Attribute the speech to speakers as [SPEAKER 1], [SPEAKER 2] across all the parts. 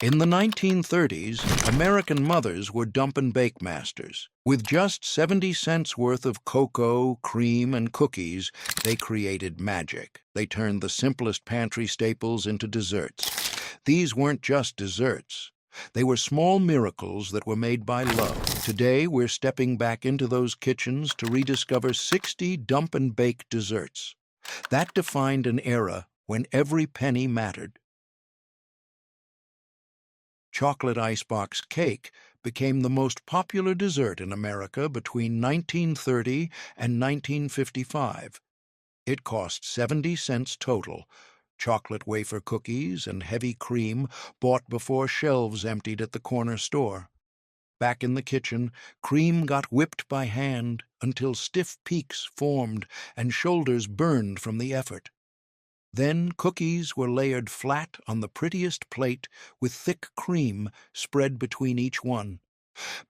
[SPEAKER 1] In the 1930s, American mothers were dump and bake masters. With just 70 cents worth of cocoa, cream, and cookies, they created magic. They turned the simplest pantry staples into desserts. These weren't just desserts. They were small miracles that were made by love. Today, we're stepping back into those kitchens to rediscover 60 dump and bake desserts. That defined an era when every penny mattered. Chocolate icebox cake became the most popular dessert in America between 1930 and 1955. It cost 70 cents total. Chocolate wafer cookies and heavy cream bought before shelves emptied at the corner store. Back in the kitchen, cream got whipped by hand until stiff peaks formed and shoulders burned from the effort. Then cookies were layered flat on the prettiest plate with thick cream spread between each one,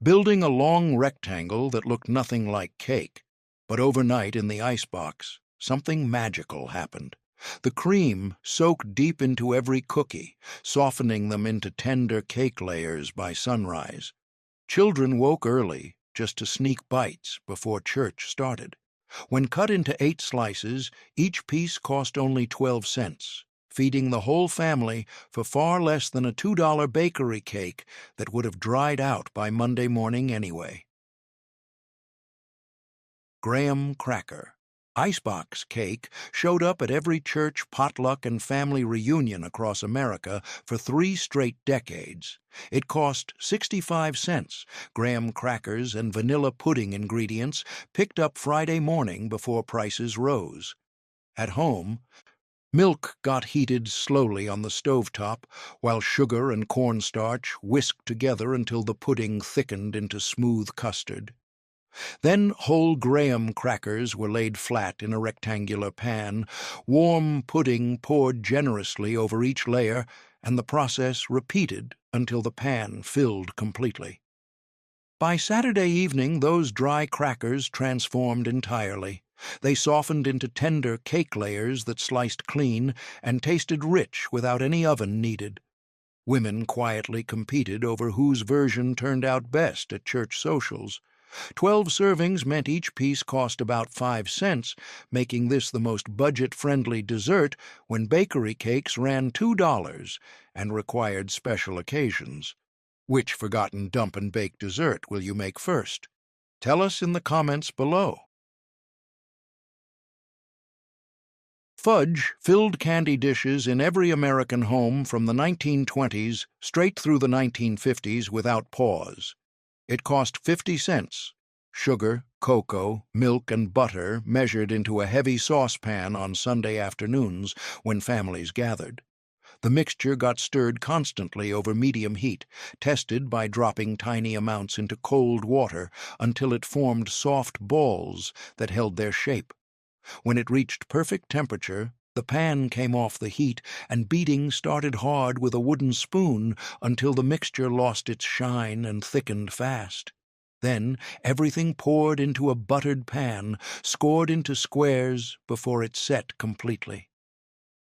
[SPEAKER 1] building a long rectangle that looked nothing like cake. But overnight in the icebox, something magical happened. The cream soaked deep into every cookie, softening them into tender cake layers by sunrise. Children woke early just to sneak bites before church started. When cut into 8 slices, each piece cost only 12 cents, feeding the whole family for far less than a $2 bakery cake that would have dried out by Monday morning anyway. Graham cracker. Icebox cake showed up at every church, potluck, and family reunion across America for 3 straight decades. It cost 65 cents. Graham crackers and vanilla pudding ingredients picked up Friday morning before prices rose. At home, milk got heated slowly on the stovetop while sugar and cornstarch whisked together until the pudding thickened into smooth custard. Then whole graham crackers were laid flat in a rectangular pan, warm pudding poured generously over each layer, and the process repeated until the pan filled completely. By Saturday evening, those dry crackers transformed entirely. They softened into tender cake layers that sliced clean and tasted rich without any oven needed. Women quietly competed over whose version turned out best at church socials. 12 servings meant each piece cost about 5 cents, making this the most budget-friendly dessert when bakery cakes ran $2 and required special occasions. Which forgotten dump and bake dessert will you make first? Tell us in the comments below. Fudge filled candy dishes in every American home from the 1920s straight through the 1950s without pause. It cost 50 cents. Sugar, cocoa, milk, and butter measured into a heavy saucepan on Sunday afternoons when families gathered. The mixture got stirred constantly over medium heat, tested by dropping tiny amounts into cold water until it formed soft balls that held their shape. When it reached perfect temperature, the pan came off the heat and beating started hard with a wooden spoon until the mixture lost its shine and thickened fast. Then everything poured into a buttered pan, scored into squares before it set completely.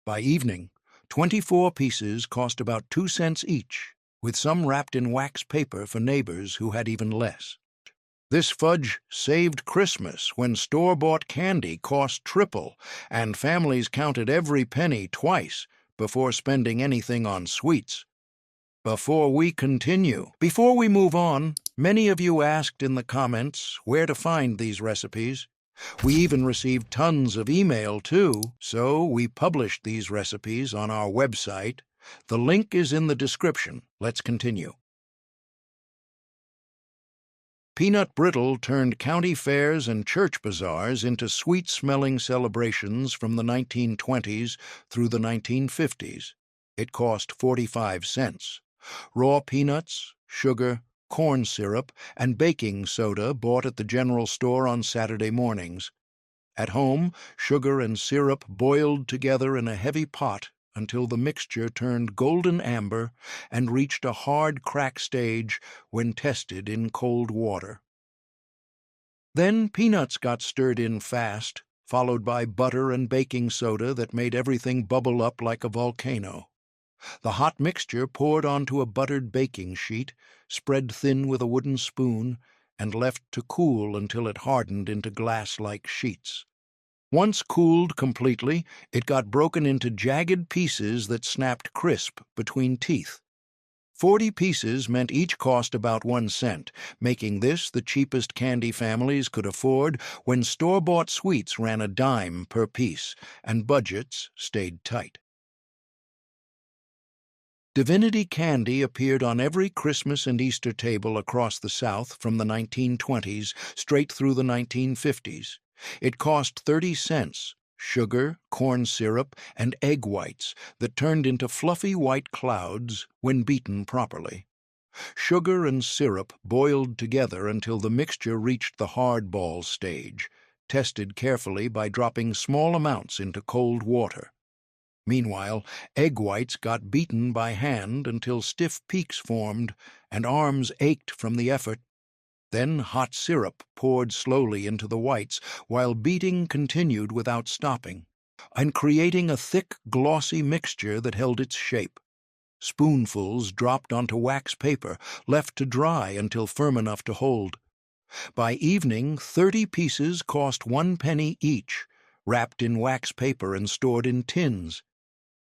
[SPEAKER 1] By evening, 24 pieces cost about 2 cents each, with some wrapped in wax paper for neighbors who had even less. This fudge saved Christmas when store-bought candy cost triple and families counted every penny twice before spending anything on sweets. Before we move on, many of you asked in the comments where to find these recipes. We even received tons of email too, so we published these recipes on our website. The link is in the description. Let's continue. Peanut brittle turned county fairs and church bazaars into sweet-smelling celebrations from the 1920s through the 1950s. It cost 45 cents. Raw peanuts, sugar, corn syrup, and baking soda bought at the general store on Saturday mornings. At home, sugar and syrup boiled together in a heavy pot until the mixture turned golden amber and reached a hard crack stage when tested in cold water. Then peanuts got stirred in fast, followed by butter and baking soda that made everything bubble up like a volcano. The hot mixture poured onto a buttered baking sheet, spread thin with a wooden spoon, and left to cool until it hardened into glass-like sheets. Once cooled completely, it got broken into jagged pieces that snapped crisp between teeth. 40 pieces meant each cost about 1 cent, making this the cheapest candy families could afford when store-bought sweets ran a dime per piece, and budgets stayed tight. Divinity candy appeared on every Christmas and Easter table across the South from the 1920s straight through the 1950s. It cost 30 cents, sugar, corn syrup, and egg whites that turned into fluffy white clouds when beaten properly. Sugar and syrup boiled together until the mixture reached the hard ball stage, tested carefully by dropping small amounts into cold water. Meanwhile, egg whites got beaten by hand until stiff peaks formed and arms ached from the effort. Then hot syrup poured slowly into the whites while beating continued without stopping, and creating a thick, glossy mixture that held its shape. Spoonfuls dropped onto wax paper, left to dry until firm enough to hold. By evening, 30 pieces cost 1 penny each, wrapped in wax paper and stored in tins.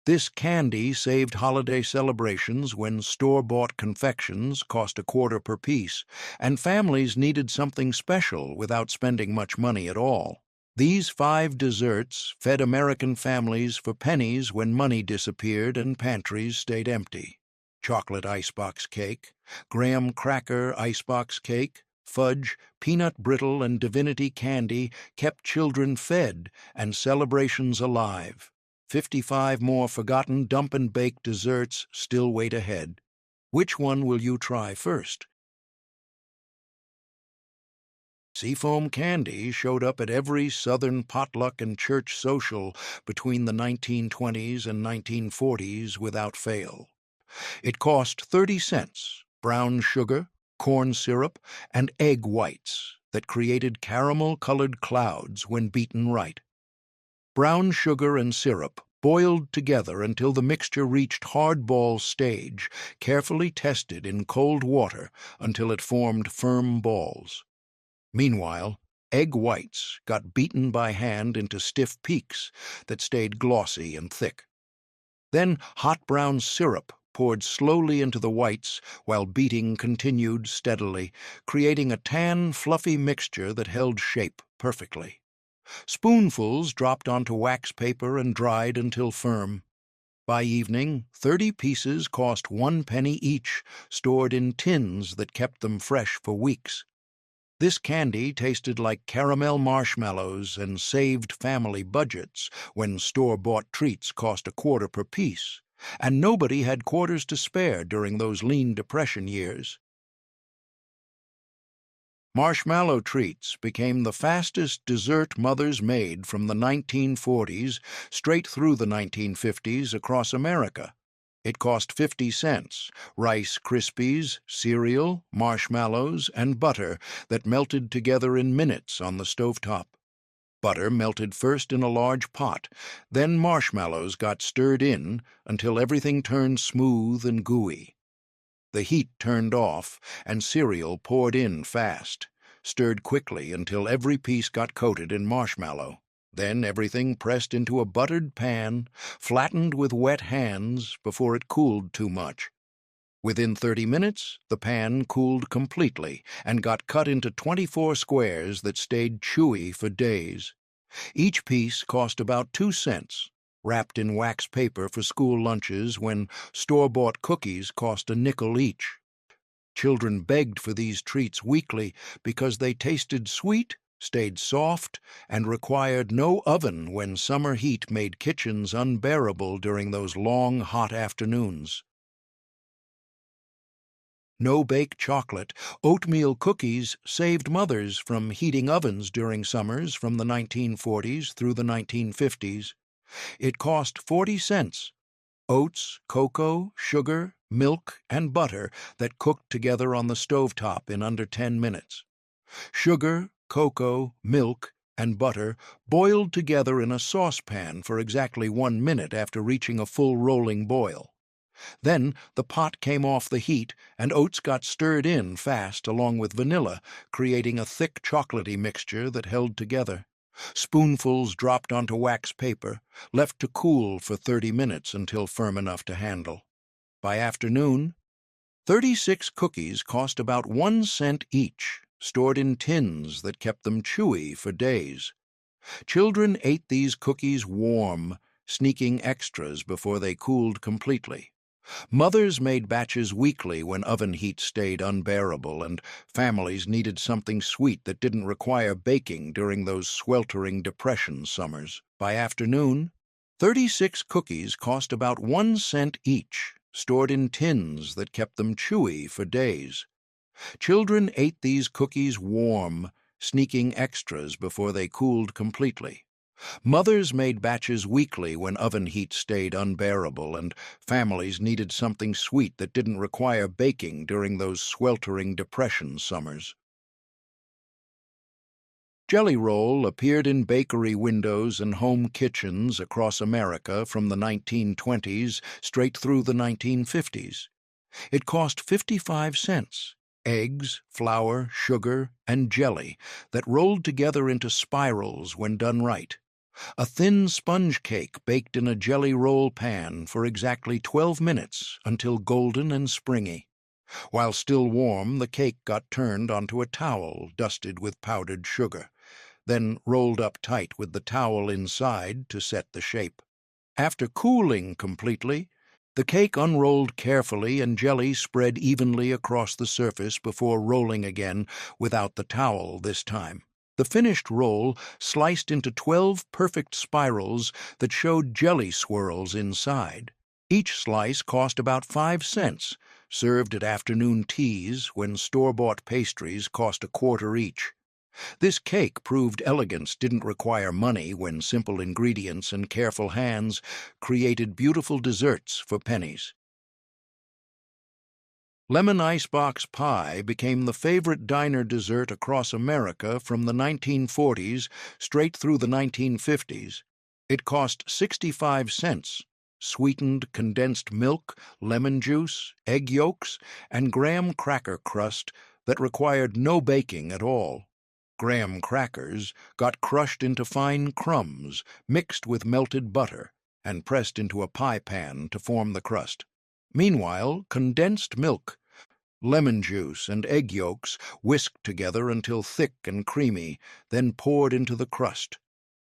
[SPEAKER 1] This candy saved holiday celebrations when store-bought confections cost $0.25 per piece, and families needed something special without spending much money at all. These 5 desserts fed American families for pennies when money disappeared and pantries stayed empty. Chocolate icebox cake, graham cracker icebox cake, fudge, peanut brittle, and divinity candy kept children fed and celebrations alive. 55 more forgotten dump-and-bake desserts still wait ahead. Which one will you try first? Seafoam candy showed up at every Southern potluck and church social between the 1920s and 1940s without fail. It cost 30 cents, brown sugar, corn syrup, and egg whites that created caramel-colored clouds when beaten right. Brown sugar and syrup boiled together until the mixture reached hardball stage, carefully tested in cold water until it formed firm balls. Meanwhile, egg whites got beaten by hand into stiff peaks that stayed glossy and thick. Then hot brown syrup poured slowly into the whites while beating continued steadily, creating a tan, fluffy mixture that held shape perfectly. Spoonfuls dropped onto wax paper and dried until firm. By evening, 30 pieces cost 1 penny each, stored in tins that kept them fresh for weeks. This candy tasted like caramel marshmallows and saved family budgets when store-bought treats cost $0.25 per piece, and nobody had quarters to spare during those lean Depression years. Marshmallow treats became the fastest dessert mothers made from the 1940s straight through the 1950s across America. It cost 50 cents, Rice Krispies, cereal, marshmallows, and butter that melted together in minutes on the stovetop. Butter melted first in a large pot, then marshmallows got stirred in until everything turned smooth and gooey. The heat turned off, and cereal poured in fast, stirred quickly until every piece got coated in marshmallow. Then everything pressed into a buttered pan, flattened with wet hands before it cooled too much. Within 30 minutes, the pan cooled completely and got cut into 24 squares that stayed chewy for days. Each piece cost about 2 cents, wrapped in wax paper for school lunches when store-bought cookies cost a nickel each. Children begged for these treats weekly because they tasted sweet, stayed soft, and required no oven when summer heat made kitchens unbearable during those long, hot afternoons. No-bake chocolate, oatmeal cookies saved mothers from heating ovens during summers from the 1940s through the 1950s. It cost 40 cents. Oats, cocoa, sugar, milk, and butter that cooked together on the stovetop in under 10 minutes. Sugar, cocoa, milk, and butter boiled together in a saucepan for exactly 1 minute after reaching a full rolling boil. Then the pot came off the heat and oats got stirred in fast along with vanilla, creating a thick chocolatey mixture that held together. Spoonfuls dropped onto wax paper, left to cool for 30 minutes until firm enough to handle. By afternoon, 36 cookies cost about 1 cent each, stored in tins that kept them chewy for days. Children ate these cookies warm, sneaking extras before they cooled completely. Mothers made batches weekly when oven heat stayed unbearable and families needed something sweet that didn't require baking during those sweltering depression summers. By afternoon, 36 cookies cost about 1 cent each, stored in tins that kept them chewy for days. Children ate these cookies warm, sneaking extras before they cooled completely. Mothers made batches weekly when oven heat stayed unbearable and families needed something sweet that didn't require baking during those sweltering depression summers. Jelly Roll appeared in bakery windows and home kitchens across America from the 1920s straight through the 1950s. It cost 55 cents. Eggs, flour, sugar, and jelly that rolled together into spirals when done right. A thin sponge cake baked in a jelly roll pan for exactly 12 minutes until golden and springy. While still warm, the cake got turned onto a towel dusted with powdered sugar, then rolled up tight with the towel inside to set the shape. After cooling completely, the cake unrolled carefully and jelly spread evenly across the surface before rolling again without the towel this time. The finished roll sliced into 12 perfect spirals that showed jelly swirls inside. Each slice cost about 5 cents, served at afternoon teas when store-bought pastries cost a quarter each. This cake proved elegance didn't require money when simple ingredients and careful hands created beautiful desserts for pennies. Lemon icebox pie became the favorite diner dessert across America from the 1940s straight through the 1950s. It cost 65 cents. Sweetened condensed milk, lemon juice, egg yolks, and graham cracker crust that required no baking at all. Graham crackers got crushed into fine crumbs, mixed with melted butter, and pressed into a pie pan to form the crust. Meanwhile, condensed milk, lemon juice, and egg yolks whisked together until thick and creamy, then poured into the crust.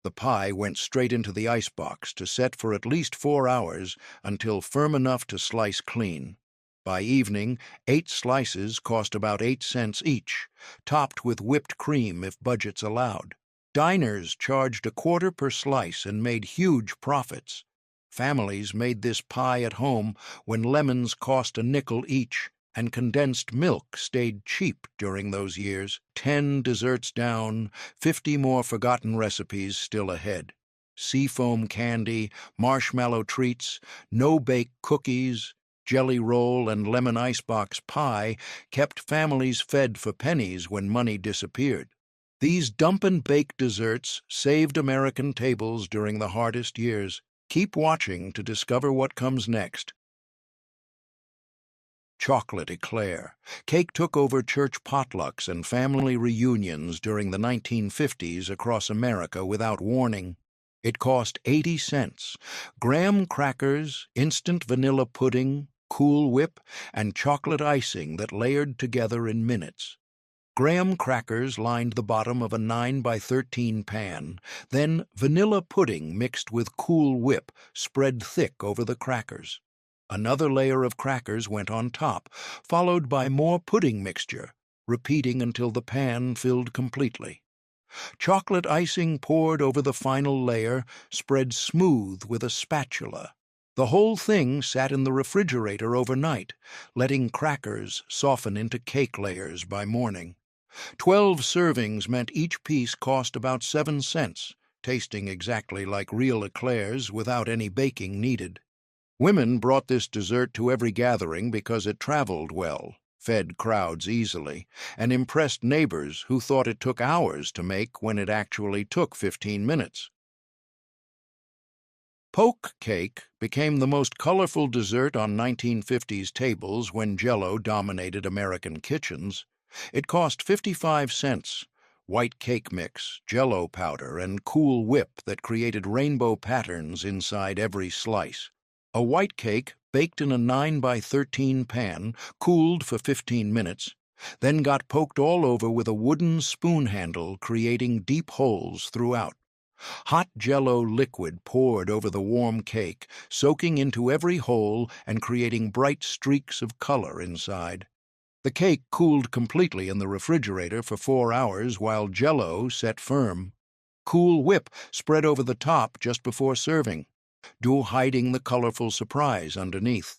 [SPEAKER 1] The pie went straight into the icebox to set for at least 4 hours until firm enough to slice clean. By evening, 8 slices cost about 8 cents each, topped with whipped cream if budgets allowed. Diners charged a quarter per slice and made huge profits. Families made this pie at home when lemons cost a nickel each and condensed milk stayed cheap during those years. 10 desserts down, 50 more forgotten recipes still ahead. Seafoam candy, marshmallow treats, no-bake cookies, jelly roll, and lemon icebox pie kept families fed for pennies when money disappeared. These dump-and-bake desserts saved American tables during the hardest years. Keep watching to discover what comes next. Chocolate eclair. Cake took over church potlucks and family reunions during the 1950s across America without warning. It cost 80 cents. Graham crackers, instant vanilla pudding, Cool Whip, and chocolate icing that layered together in minutes. Graham crackers lined the bottom of a 9 by 13 pan, then vanilla pudding mixed with Cool Whip spread thick over the crackers. Another layer of crackers went on top, followed by more pudding mixture, repeating until the pan filled completely. Chocolate icing poured over the final layer, spread smooth with a spatula. The whole thing sat in the refrigerator overnight, letting crackers soften into cake layers by morning. 12 servings meant each piece cost about 7 cents, tasting exactly like real eclairs without any baking needed. Women brought this dessert to every gathering because it traveled well, fed crowds easily, and impressed neighbors who thought it took hours to make when it actually took 15 minutes. Poke cake became the most colorful dessert on 1950s tables when Jell-O dominated American kitchens. It cost 55 cents. White cake mix, Jell-O powder, and Cool Whip that created rainbow patterns inside every slice. A white cake baked in a 9 by 13 pan, cooled for 15 minutes, then got poked all over with a wooden spoon handle, creating deep holes throughout. Hot Jell-O liquid poured over the warm cake, soaking into every hole and creating bright streaks of color inside. The cake cooled completely in the refrigerator for 4 hours while Jell-O set firm. Cool Whip spread over the top just before serving, hiding the colorful surprise underneath.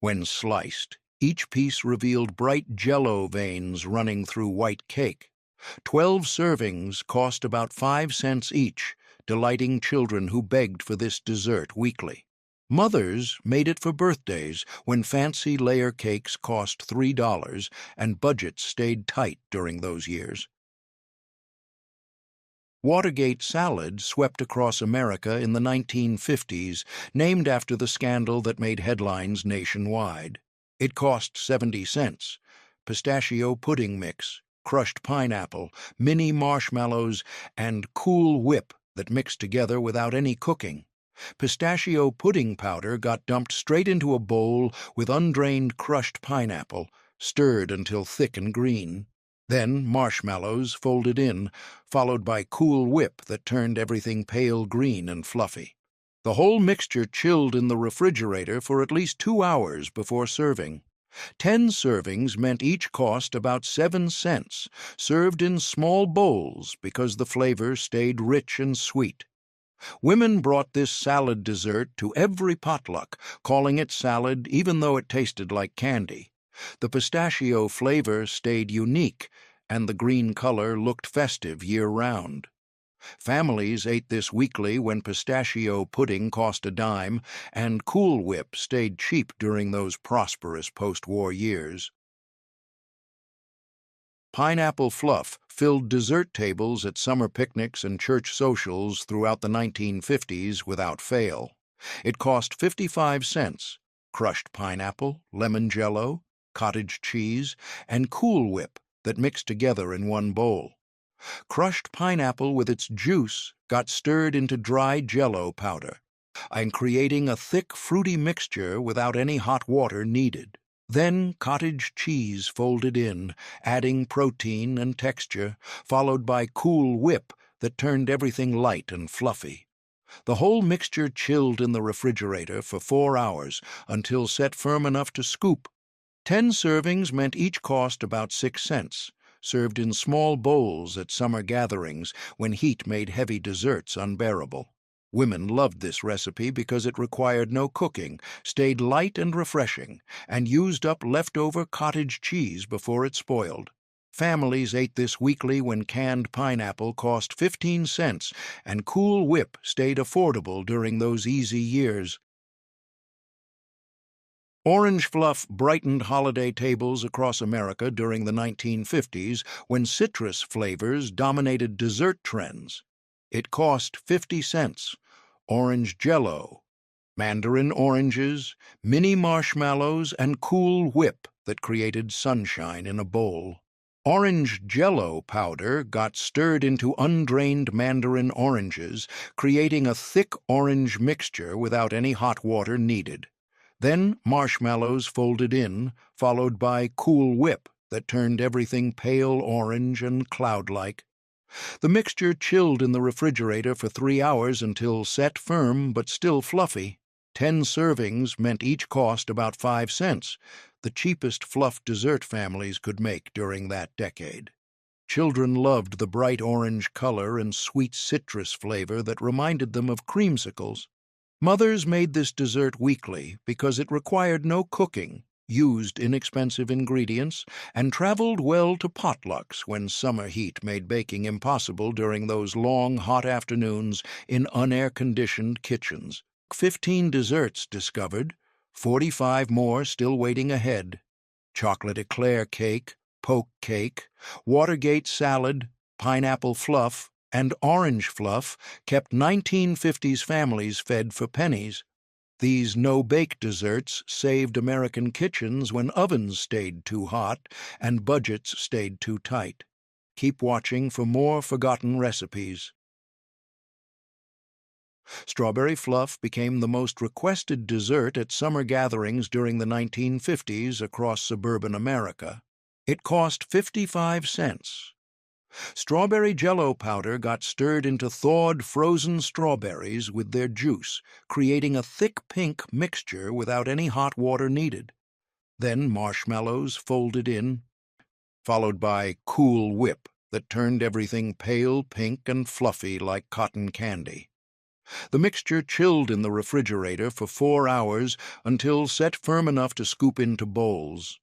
[SPEAKER 1] When sliced, each piece revealed bright Jell-O veins running through white cake. 12 servings cost about 5 cents each, delighting children who begged for this dessert weekly. Mothers made it for birthdays when fancy layer cakes cost $3 and budgets stayed tight during those years. Watergate salad swept across America in the 1950s, named after the scandal that made headlines nationwide. It cost 70 cents. Pistachio pudding mix, crushed pineapple, mini marshmallows, and Cool Whip that mixed together without any cooking. Pistachio pudding powder got dumped straight into a bowl with undrained crushed pineapple, stirred until thick and green. Then marshmallows folded in, followed by Cool Whip that turned everything pale green and fluffy. The whole mixture chilled in the refrigerator for at least 2 hours before serving. 10 servings meant each cost about 7 cents, served in small bowls because the flavor stayed rich and sweet. Women brought this salad dessert to every potluck, calling it salad even though it tasted like candy. The pistachio flavor stayed unique, and the green color looked festive year-round. Families ate this weekly when pistachio pudding cost a dime, and Cool Whip stayed cheap during those prosperous post-war years. Pineapple fluff filled dessert tables at summer picnics and church socials throughout the 1950s without fail. It cost 55 cents. Crushed pineapple, lemon Jell-O, cottage cheese, and Cool Whip that mixed together in one bowl. Crushed pineapple with its juice got stirred into dry Jell-O powder, and creating a thick, fruity mixture without any hot water needed. Then cottage cheese folded in, adding protein and texture, followed by Cool Whip that turned everything light and fluffy. The whole mixture chilled in the refrigerator for 4 hours until set firm enough to scoop. 10 servings meant each cost about 6 cents, served in small bowls at summer gatherings when heat made heavy desserts unbearable. Women loved this recipe because it required no cooking, stayed light and refreshing, and used up leftover cottage cheese before it spoiled. Families ate this weekly when canned pineapple cost 15 cents and Cool Whip stayed affordable during those easy years. Orange fluff brightened holiday tables across America during the 1950s when citrus flavors dominated dessert trends. It cost 50 cents. Orange Jell-O, mandarin oranges, mini marshmallows, and Cool Whip that created sunshine in a bowl. Orange Jell-O powder got stirred into undrained mandarin oranges, creating a thick orange mixture without any hot water needed. Then marshmallows folded in, followed by Cool Whip that turned everything pale orange and cloud-like. The mixture chilled in the refrigerator for 3 hours until set firm but still fluffy. 10 servings meant each cost about 5 cents, the cheapest fluff dessert families could make during that decade. Children loved the bright orange color and sweet citrus flavor that reminded them of creamsicles. Mothers made this dessert weekly because it required no cooking, used inexpensive ingredients, and traveled well to potlucks when summer heat made baking impossible during those long, hot afternoons in unair-conditioned kitchens. 15 desserts discovered, 45 more still waiting ahead. Chocolate eclair cake, poke cake, Watergate salad, pineapple fluff, and orange fluff kept 1950s families fed for pennies. These no-bake desserts saved American kitchens when ovens stayed too hot and budgets stayed too tight. Keep watching for more forgotten recipes. Strawberry fluff became the most requested dessert at summer gatherings during the 1950s across suburban America. It cost 55 cents. Strawberry Jell-O powder got stirred into thawed frozen strawberries with their juice, creating a thick pink mixture without any hot water needed. Then marshmallows folded in, followed by Cool Whip that turned everything pale pink and fluffy like cotton candy. The mixture chilled in the refrigerator for 4 hours until set firm enough to scoop into bowls.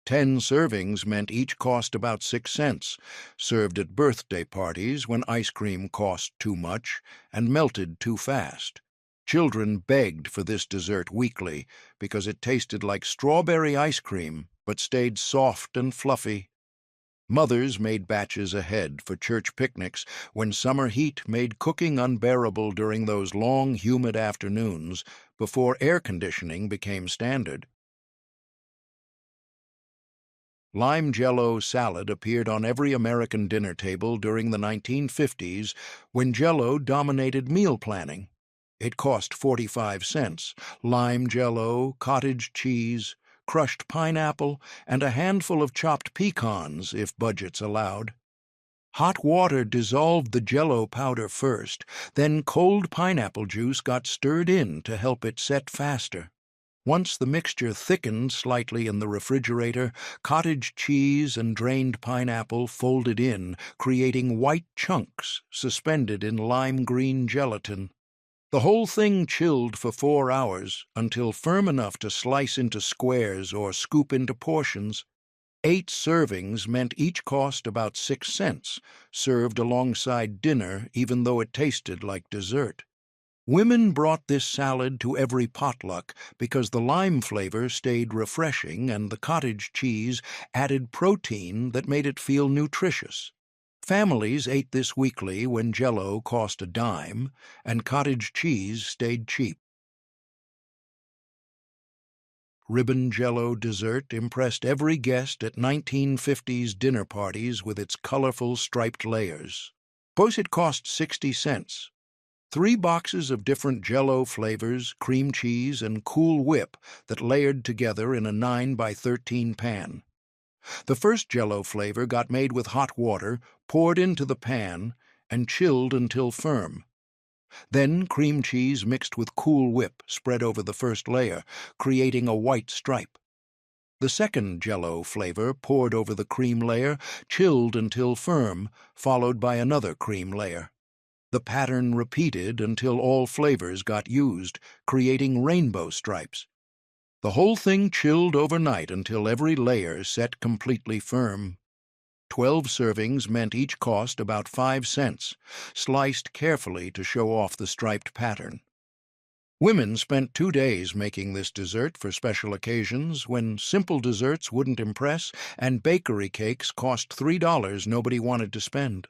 [SPEAKER 1] 10 servings meant each cost about 6 cents, served at birthday parties when ice cream cost too much and melted too fast. Children begged for this dessert weekly because it tasted like strawberry ice cream but stayed soft and fluffy. Mothers made batches ahead for church picnics when summer heat made cooking unbearable during those long, humid afternoons before air conditioning became standard. Lime Jell-O salad appeared on every American dinner table during the 1950s when Jell-O dominated meal planning. It cost 45 cents. Lime Jell-O, cottage cheese, crushed pineapple, and a handful of chopped pecans if budgets allowed. Hot water dissolved the Jell-O powder first, then cold pineapple juice got stirred in to help it set faster. Once the mixture thickened slightly in the refrigerator, cottage cheese and drained pineapple folded in, creating white chunks suspended in lime-green gelatin. The whole thing chilled for 4 hours until firm enough to slice into squares or scoop into portions. 8 servings meant each cost about 6 cents, served alongside dinner even though it tasted like dessert. Women brought this salad to every potluck because the lime flavor stayed refreshing and the cottage cheese added protein that made it feel nutritious. Families ate this weekly when Jell-O cost a dime and cottage cheese stayed cheap. Ribbon Jell-O dessert impressed every guest at 1950s dinner parties with its colorful striped layers. Suppose it cost 60 cents. 3 boxes of different Jell-O flavors, cream cheese, and Cool Whip that layered together in a 9 by 13 pan. The first Jell-O flavor got made with hot water, poured into the pan, and chilled until firm. Then cream cheese mixed with Cool Whip spread over the first layer, creating a white stripe. The second Jell-O flavor poured over the cream layer, chilled until firm, followed by another cream layer. The pattern repeated until all flavors got used, creating rainbow stripes. The whole thing chilled overnight until every layer set completely firm. 12 servings meant each cost about 5 cents, sliced carefully to show off the striped pattern. Women spent 2 days making this dessert for special occasions when simple desserts wouldn't impress and bakery cakes cost $3 nobody wanted to spend.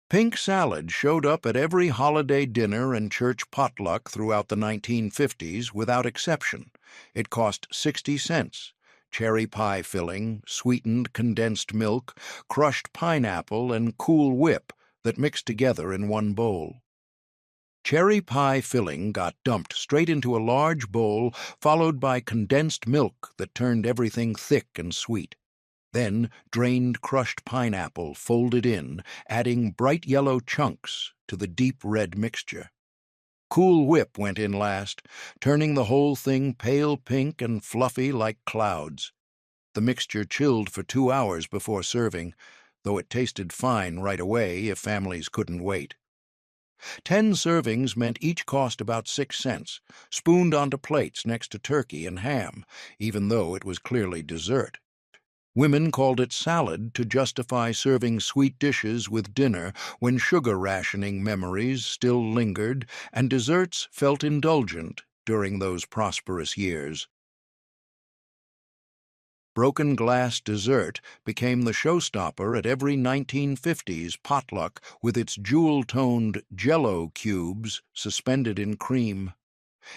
[SPEAKER 1] Pink salad showed up at every holiday dinner and church potluck throughout the 1950s without exception. It cost 60 cents. Cherry pie filling, sweetened condensed milk, crushed pineapple, and Cool Whip that mixed together in one bowl. Cherry pie filling got dumped straight into a large bowl, followed by condensed milk that turned everything thick and sweet. Then drained crushed pineapple folded in, adding bright yellow chunks to the deep red mixture. Cool Whip went in last, turning the whole thing pale pink and fluffy like clouds. The mixture chilled for 2 hours before serving, though it tasted fine right away if families couldn't wait. 10 servings meant each cost about 6 cents, spooned onto plates next to turkey and ham, even though it was clearly dessert. Women called it salad to justify serving sweet dishes with dinner when sugar rationing memories still lingered and desserts felt indulgent during those prosperous years. Broken glass dessert became the showstopper at every 1950s potluck with its jewel-toned Jell-O cubes suspended in cream.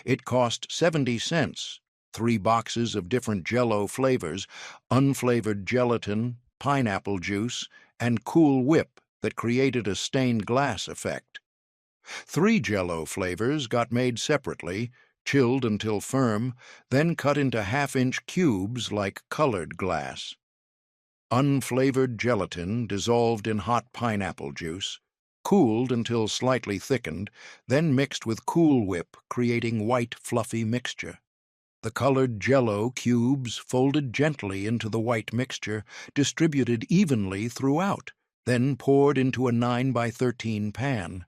[SPEAKER 1] It cost 70 cents, 3 boxes of different Jell-O flavors, unflavored gelatin, pineapple juice, and Cool Whip that created a stained glass effect. 3 Jell-O flavors got made separately, chilled until firm, then cut into half-inch cubes like colored glass. Unflavored gelatin dissolved in hot pineapple juice, cooled until slightly thickened, then mixed with Cool Whip, creating white, fluffy mixture. The colored Jell-O cubes folded gently into the white mixture, distributed evenly throughout, then poured into a 9 by 13 pan.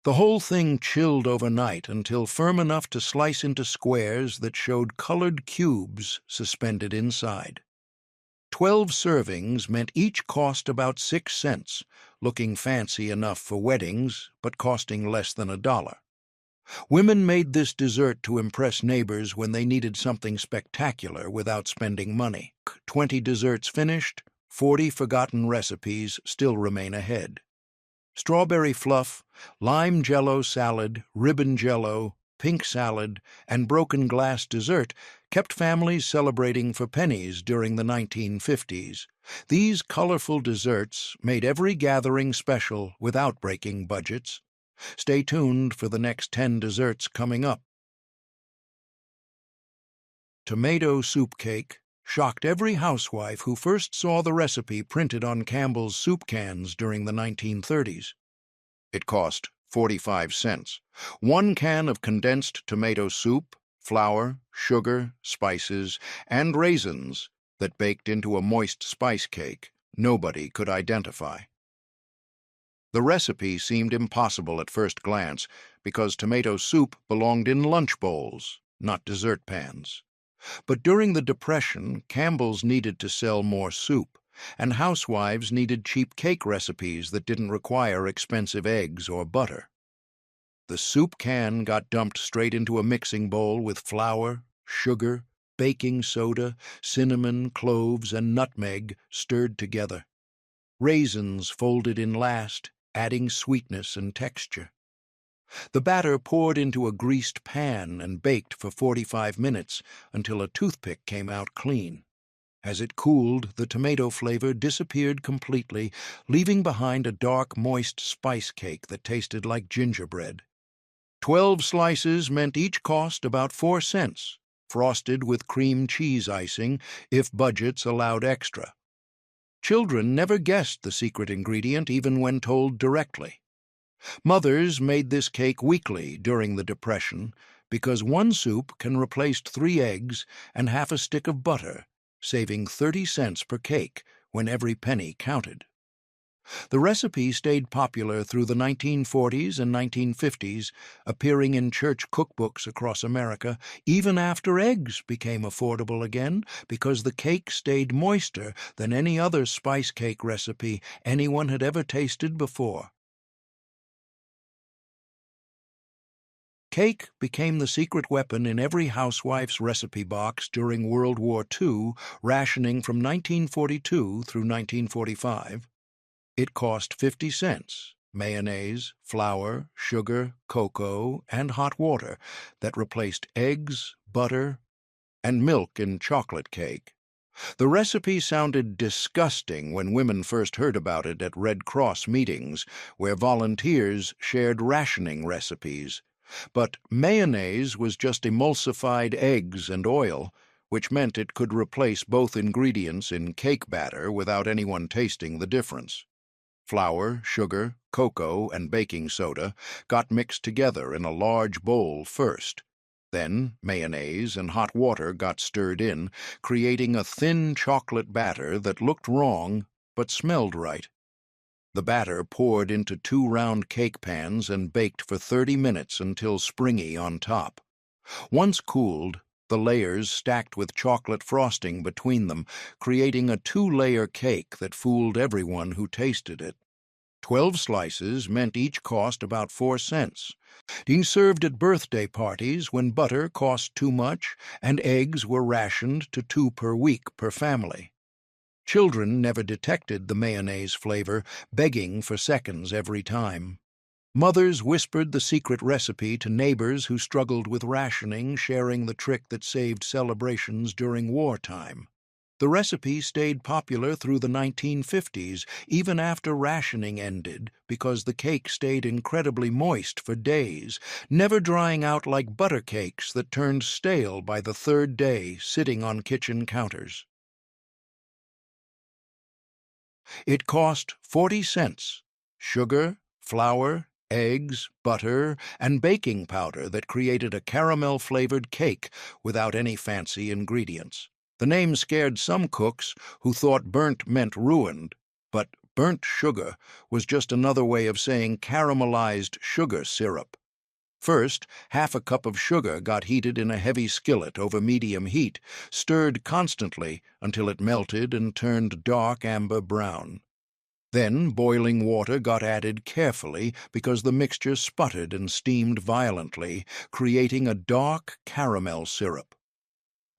[SPEAKER 1] The whole thing chilled overnight until firm enough to slice into squares that showed colored cubes suspended inside. 12 servings meant each cost about 6 cents, looking fancy enough for weddings, but costing less than $1. Women made this dessert to impress neighbors when they needed something spectacular without spending money. 20 desserts finished, 40 forgotten recipes still remain ahead. Strawberry fluff, lime Jell-O salad, ribbon Jell-O, pink salad, and broken glass dessert kept families celebrating for pennies during the 1950s. These colorful desserts made every gathering special without breaking budgets. Stay tuned for the next 10 desserts coming up. Tomato soup cake shocked every housewife who first saw the recipe printed on Campbell's soup cans during the 1930s. It cost 45 cents. 1 can of condensed tomato soup, flour, sugar, spices, and raisins that baked into a moist spice cake nobody could identify. The recipe seemed impossible at first glance because tomato soup belonged in lunch bowls, not dessert pans. But during the Depression, Campbell's needed to sell more soup, and housewives needed cheap cake recipes that didn't require expensive eggs or butter. The soup can got dumped straight into a mixing bowl with flour, sugar, baking soda, cinnamon, cloves, and nutmeg stirred together. Raisins folded in last, adding sweetness and texture. The batter poured into a greased pan and baked for 45 minutes until a toothpick came out clean. As it cooled, the tomato flavor disappeared completely, leaving behind a dark, moist spice cake that tasted like gingerbread. 12 slices meant each cost about 4 cents, frosted with cream cheese icing if budgets allowed extra. Children never guessed the secret ingredient even when told directly. Mothers made this cake weekly during the Depression because 1 soup can replace 3 eggs and half a stick of butter, saving 30 cents per cake when every penny counted. The recipe stayed popular through the 1940s and 1950s, appearing in church cookbooks across America, even after eggs became affordable again because the cake stayed moister than any other spice cake recipe anyone had ever tasted before. Cake became the secret weapon in every housewife's recipe box during World War II, rationing from 1942 through 1945. It cost 50 cents, mayonnaise, flour, sugar, cocoa, and hot water that replaced eggs, butter, and milk in chocolate cake. The recipe sounded disgusting when women first heard about it at Red Cross meetings, where volunteers shared rationing recipes. But mayonnaise was just emulsified eggs and oil, which meant it could replace both ingredients in cake batter without anyone tasting the difference. Flour, sugar, cocoa, and baking soda got mixed together in a large bowl first. Then mayonnaise and hot water got stirred in, creating a thin chocolate batter that looked wrong but smelled right. The batter poured into 2 round cake pans and baked for 30 minutes until springy on top. Once cooled, the layers stacked with chocolate frosting between them, creating a 2-layer cake that fooled everyone who tasted it. 12 slices meant each cost about 4 cents. Being served at birthday parties when butter cost too much and eggs were rationed to 2 per week per family. Children never detected the mayonnaise flavor, begging for seconds every time. Mothers whispered the secret recipe to neighbors who struggled with rationing, sharing the trick that saved celebrations during wartime. The recipe stayed popular through the 1950s, even after rationing ended, because the cake stayed incredibly moist for days, never drying out like butter cakes that turned stale by the third day sitting on kitchen counters. It cost 40 cents. Sugar, flour, eggs, butter, and baking powder that created a caramel-flavored cake without any fancy ingredients. The name scared some cooks who thought burnt meant ruined, but burnt sugar was just another way of saying caramelized sugar syrup. First, half a cup of sugar got heated in a heavy skillet over medium heat, stirred constantly until it melted and turned dark amber brown. Then boiling water got added carefully because the mixture sputtered and steamed violently, creating a dark caramel syrup.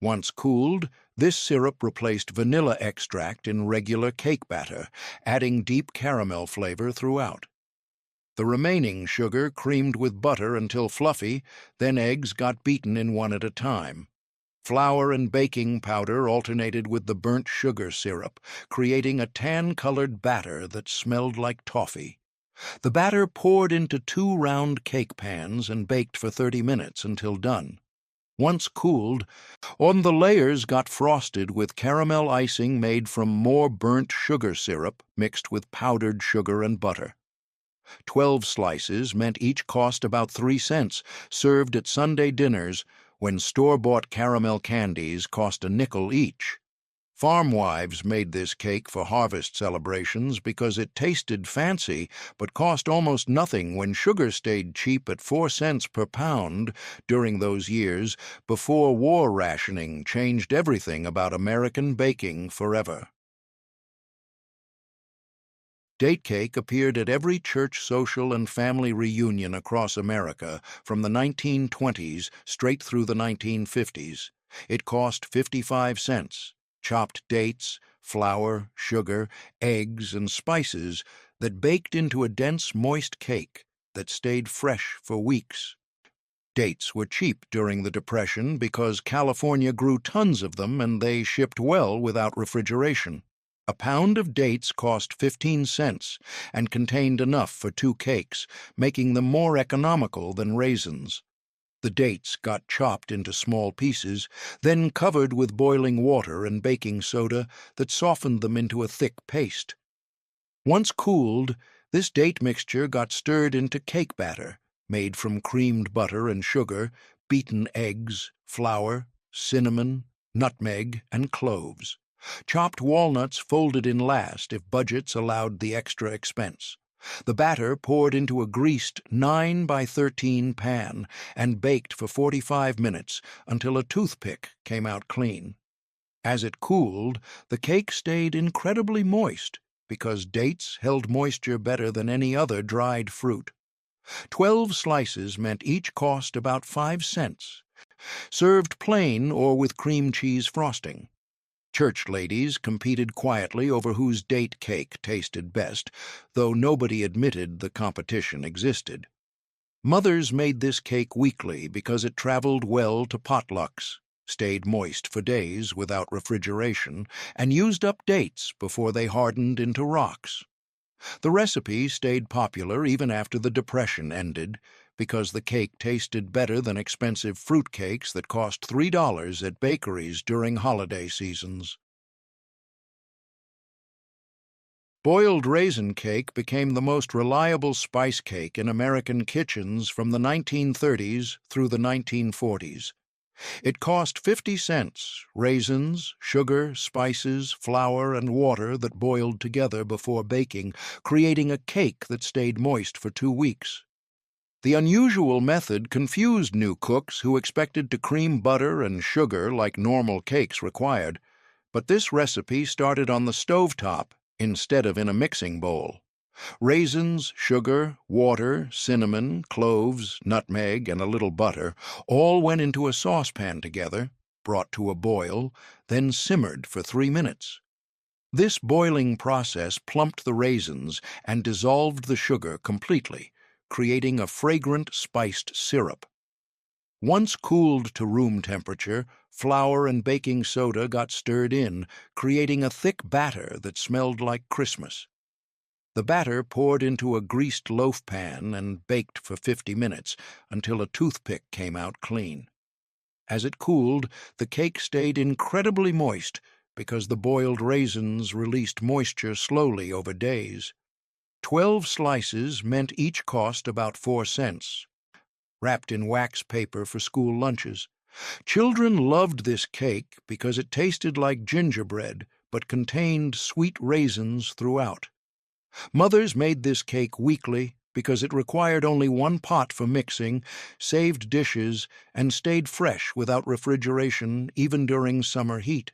[SPEAKER 1] Once cooled, this syrup replaced vanilla extract in regular cake batter, adding deep caramel flavor throughout. The remaining sugar creamed with butter until fluffy, then eggs got beaten in one at a time. Flour and baking powder alternated with the burnt sugar syrup, creating a tan-colored batter that smelled like toffee. The batter poured into 2 round cake pans and baked for 30 minutes until done. Once cooled, on the layers got frosted with caramel icing made from more burnt sugar syrup mixed with powdered sugar and butter. 12 slices meant each cost about 3 cents, served at Sunday dinners when store-bought caramel candies cost a nickel each. Farm wives made this cake for harvest celebrations because it tasted fancy but cost almost nothing when sugar stayed cheap at 4 cents per pound during those years before war rationing changed everything about American baking forever. Date cake appeared at every church social and family reunion across America from the 1920s straight through the 1950s. It cost 55 cents. Chopped dates, flour, sugar, eggs, and spices that baked into a dense, moist cake that stayed fresh for weeks. Dates were cheap during the Depression because California grew tons of them and they shipped well without refrigeration. A pound of dates cost 15 cents and contained enough for 2 cakes, making them more economical than raisins. The dates got chopped into small pieces, then covered with boiling water and baking soda that softened them into a thick paste. Once cooled, this date mixture got stirred into cake batter, made from creamed butter and sugar, beaten eggs, flour, cinnamon, nutmeg, and cloves. Chopped walnuts folded in last if budgets allowed the extra expense. The batter poured into a greased 9 by 13 pan and baked for 45 minutes until a toothpick came out clean. As it cooled, the cake stayed incredibly moist because dates held moisture better than any other dried fruit. 12 slices meant each cost about 5 cents, served plain or with cream cheese frosting. Church ladies competed quietly over whose date cake tasted best, though nobody admitted the competition existed. Mothers made this cake weekly because it traveled well to potlucks, stayed moist for days without refrigeration, and used up dates before they hardened into rocks. The recipe stayed popular even after the Depression ended because the cake tasted better than expensive fruit cakes that cost $3 at bakeries during holiday seasons. Boiled raisin cake became the most reliable spice cake in American kitchens from the 1930s through the 1940s. It cost 50 cents, raisins, sugar, spices, flour, and water that boiled together before baking, creating a cake that stayed moist for 2 weeks. The unusual method confused new cooks who expected to cream butter and sugar like normal cakes required, but this recipe started on the stovetop instead of in a mixing bowl. Raisins, sugar, water, cinnamon, cloves, nutmeg, and a little butter all went into a saucepan together, brought to a boil, then simmered for 3 minutes. This boiling process plumped the raisins and dissolved the sugar completely, creating a fragrant spiced syrup. Once cooled to room temperature, flour and baking soda got stirred in, creating a thick batter that smelled like Christmas. The batter poured into a greased loaf pan and baked for 50 minutes until a toothpick came out clean. As it cooled, the cake stayed incredibly moist because the boiled raisins released moisture slowly over days. 12 slices meant each cost about 4 cents, wrapped in wax paper for school lunches. Children loved this cake because it tasted like gingerbread but contained sweet raisins throughout. Mothers made this cake weekly because it required only 1 pot for mixing, saved dishes, and stayed fresh without refrigeration even during summer heat.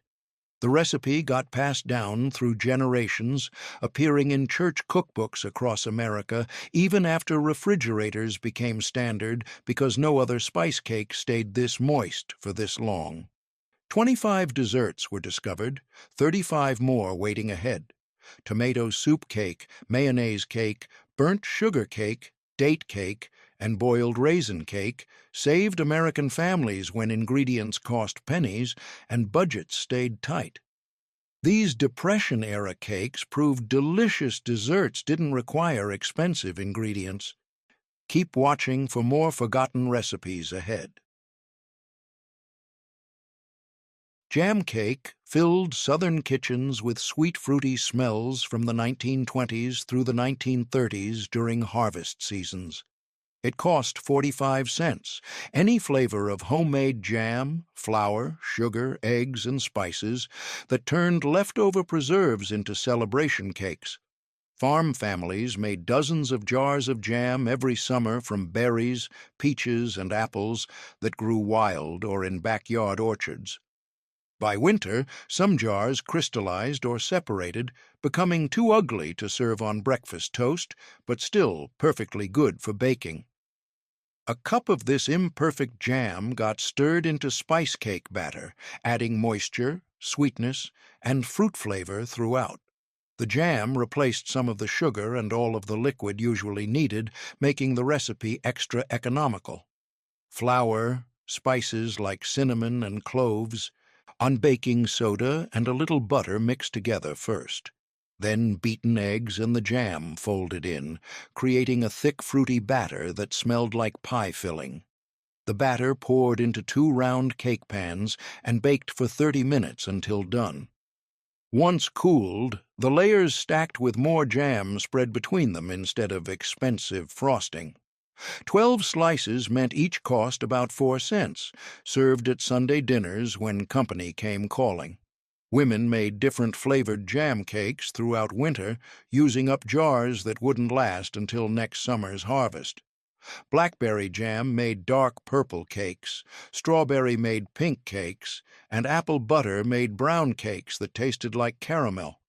[SPEAKER 1] The recipe got passed down through generations, appearing in church cookbooks across America even after refrigerators became standard because no other spice cake stayed this moist for this long. 25 desserts were discovered, 35 more waiting ahead. Tomato soup cake, mayonnaise cake, burnt sugar cake, date cake, and boiled raisin cake saved American families when ingredients cost pennies and budgets stayed tight. These Depression-era cakes proved delicious desserts didn't require expensive ingredients. Keep watching for more forgotten recipes ahead. Jam cake filled Southern kitchens with sweet fruity smells from the 1920s through the 1930s during harvest seasons. It cost 45 cents. Any flavor of homemade jam, flour, sugar, eggs, and spices that turned leftover preserves into celebration cakes. Farm families made dozens of jars of jam every summer from berries, peaches, and apples that grew wild or in backyard orchards. By winter, some jars crystallized or separated, becoming too ugly to serve on breakfast toast, but still perfectly good for baking. A cup of this imperfect jam got stirred into spice cake batter, adding moisture, sweetness, and fruit flavor throughout. The jam replaced some of the sugar and all of the liquid usually needed, making the recipe extra economical. Flour, spices like cinnamon and cloves, on baking soda and a little butter mixed together first. Then beaten eggs and the jam folded in, creating a thick fruity batter that smelled like pie filling. The batter poured into 2 round cake pans and baked for 30 minutes until done. Once cooled, the layers stacked with more jam spread between them instead of expensive frosting. 12 slices meant each cost about 4 cents, served at Sunday dinners when company came calling. Women made different flavored jam cakes throughout winter, using up jars that wouldn't last until next summer's harvest. Blackberry jam made dark purple cakes, strawberry made pink cakes, and apple butter made brown cakes that tasted like caramel.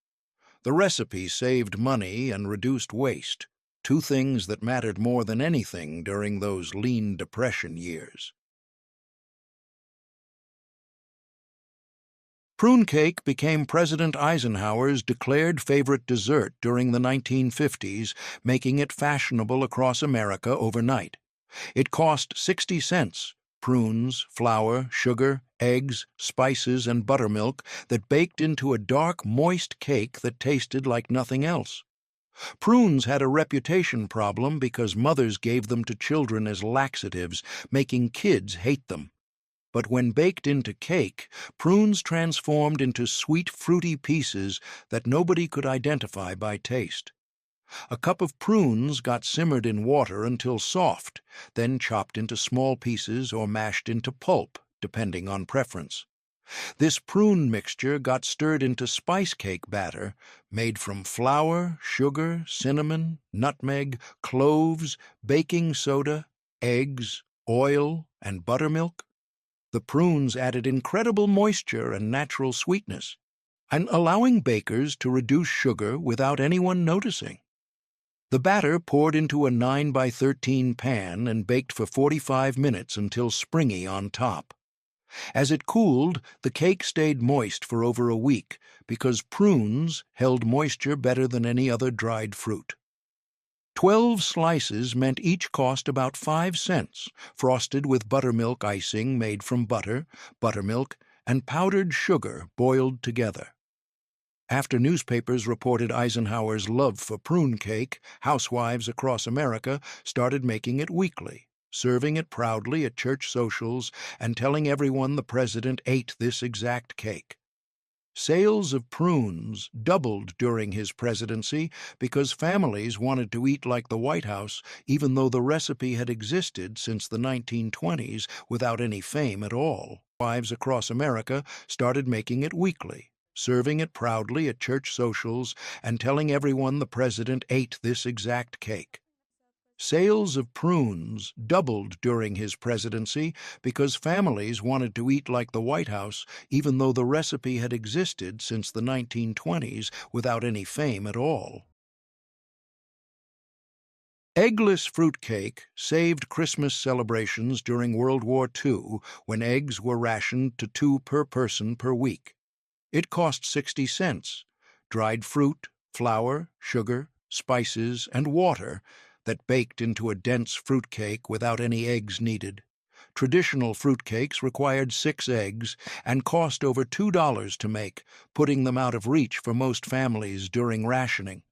[SPEAKER 1] The recipe saved money and reduced waste, 2 things that mattered more than anything during those lean Depression years. Prune cake became President Eisenhower's declared favorite dessert during the 1950s, making it fashionable across America overnight. It cost 60 cents. Prunes, flour, sugar, eggs, spices, and buttermilk that baked into a dark, moist cake that tasted like nothing else. Prunes had a reputation problem because mothers gave them to children as laxatives, making kids hate them. But when baked into cake, prunes transformed into sweet, fruity pieces that nobody could identify by taste. A cup of prunes got simmered in water until soft, then chopped into small pieces or mashed into pulp, depending on preference. This prune mixture got stirred into spice cake batter, made from flour, sugar, cinnamon, nutmeg, cloves, baking soda, eggs, oil, and buttermilk. The prunes added incredible moisture and natural sweetness, and allowing bakers to reduce sugar without anyone noticing. The batter poured into a 9 by 13 pan and baked for 45 minutes until springy on top. As it cooled, the cake stayed moist for over a week because prunes held moisture better than any other dried fruit. 12 slices meant each cost about 5 cents, frosted with buttermilk icing made from butter, buttermilk, and powdered sugar boiled together. After newspapers reported Eisenhower's love for prune cake, housewives across America started making it weekly, serving it proudly at church socials and telling everyone the president ate this exact cake. Sales of prunes doubled during his presidency because families wanted to eat like the White House even though the recipe had existed since the 1920s without any fame at all. Wives across America started making it weekly, serving it proudly at church socials and telling everyone the president ate this exact cake. Sales of prunes doubled during his presidency because families wanted to eat like the White House even though the recipe had existed since the 1920s without any fame at all. Eggless fruitcake saved Christmas celebrations during World War II when eggs were rationed to 2 per person per week. It cost 60 cents. Dried fruit, flour, sugar, spices, and water that baked into a dense fruitcake without any eggs needed. Traditional fruitcakes required 6 eggs and cost over $2 to make, putting them out of reach for most families during rationing.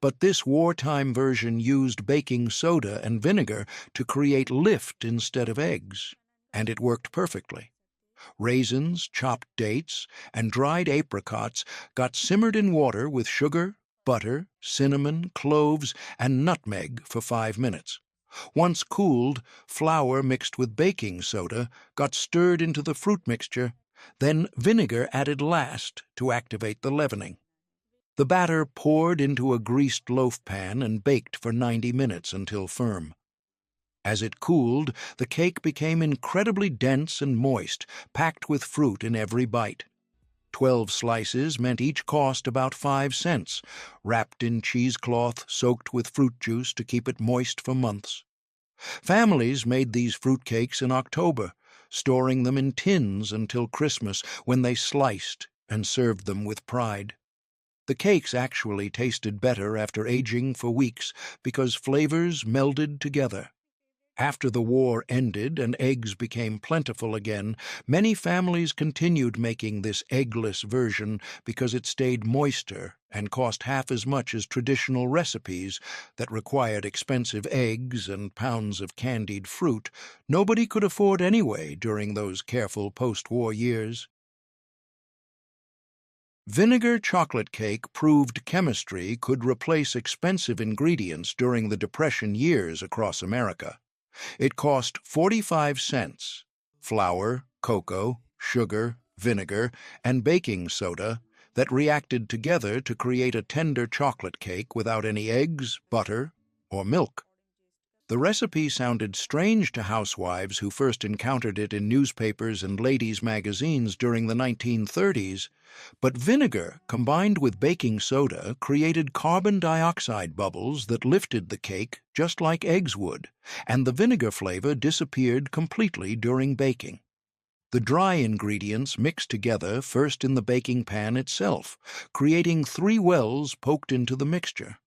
[SPEAKER 1] But this wartime version used baking soda and vinegar to create lift instead of eggs, and it worked perfectly. Raisins, chopped dates, and dried apricots got simmered in water with sugar, butter, cinnamon, cloves, and nutmeg for 5 minutes. Once cooled, flour mixed with baking soda got stirred into the fruit mixture, then vinegar added last to activate the leavening. The batter poured into a greased loaf pan and baked for 90 minutes until firm. As it cooled, the cake became incredibly dense and moist, packed with fruit in every bite. 12 slices meant each cost about 5 cents, wrapped in cheesecloth soaked with fruit juice to keep it moist for months. Families made these fruitcakes in October, storing them in tins until Christmas when they sliced and served them with pride. The cakes actually tasted better after aging for weeks because flavors melded together. After the war ended and eggs became plentiful again, many families continued making this eggless version because it stayed moister and cost half as much as traditional recipes that required expensive eggs and pounds of candied fruit nobody could afford anyway during those careful post-war years. Vinegar chocolate cake proved chemistry could replace expensive ingredients during the Depression years across America. It cost 45 cents. Flour, cocoa, sugar, vinegar, and baking soda that reacted together to create a tender chocolate cake without any eggs, butter, or milk. The recipe sounded strange to housewives who first encountered it in newspapers and ladies' magazines during the 1930s, but vinegar combined with baking soda created carbon dioxide bubbles that lifted the cake just like eggs would, and the vinegar flavor disappeared completely during baking. The dry ingredients mixed together first in the baking pan itself, creating 3 wells poked into the mixture.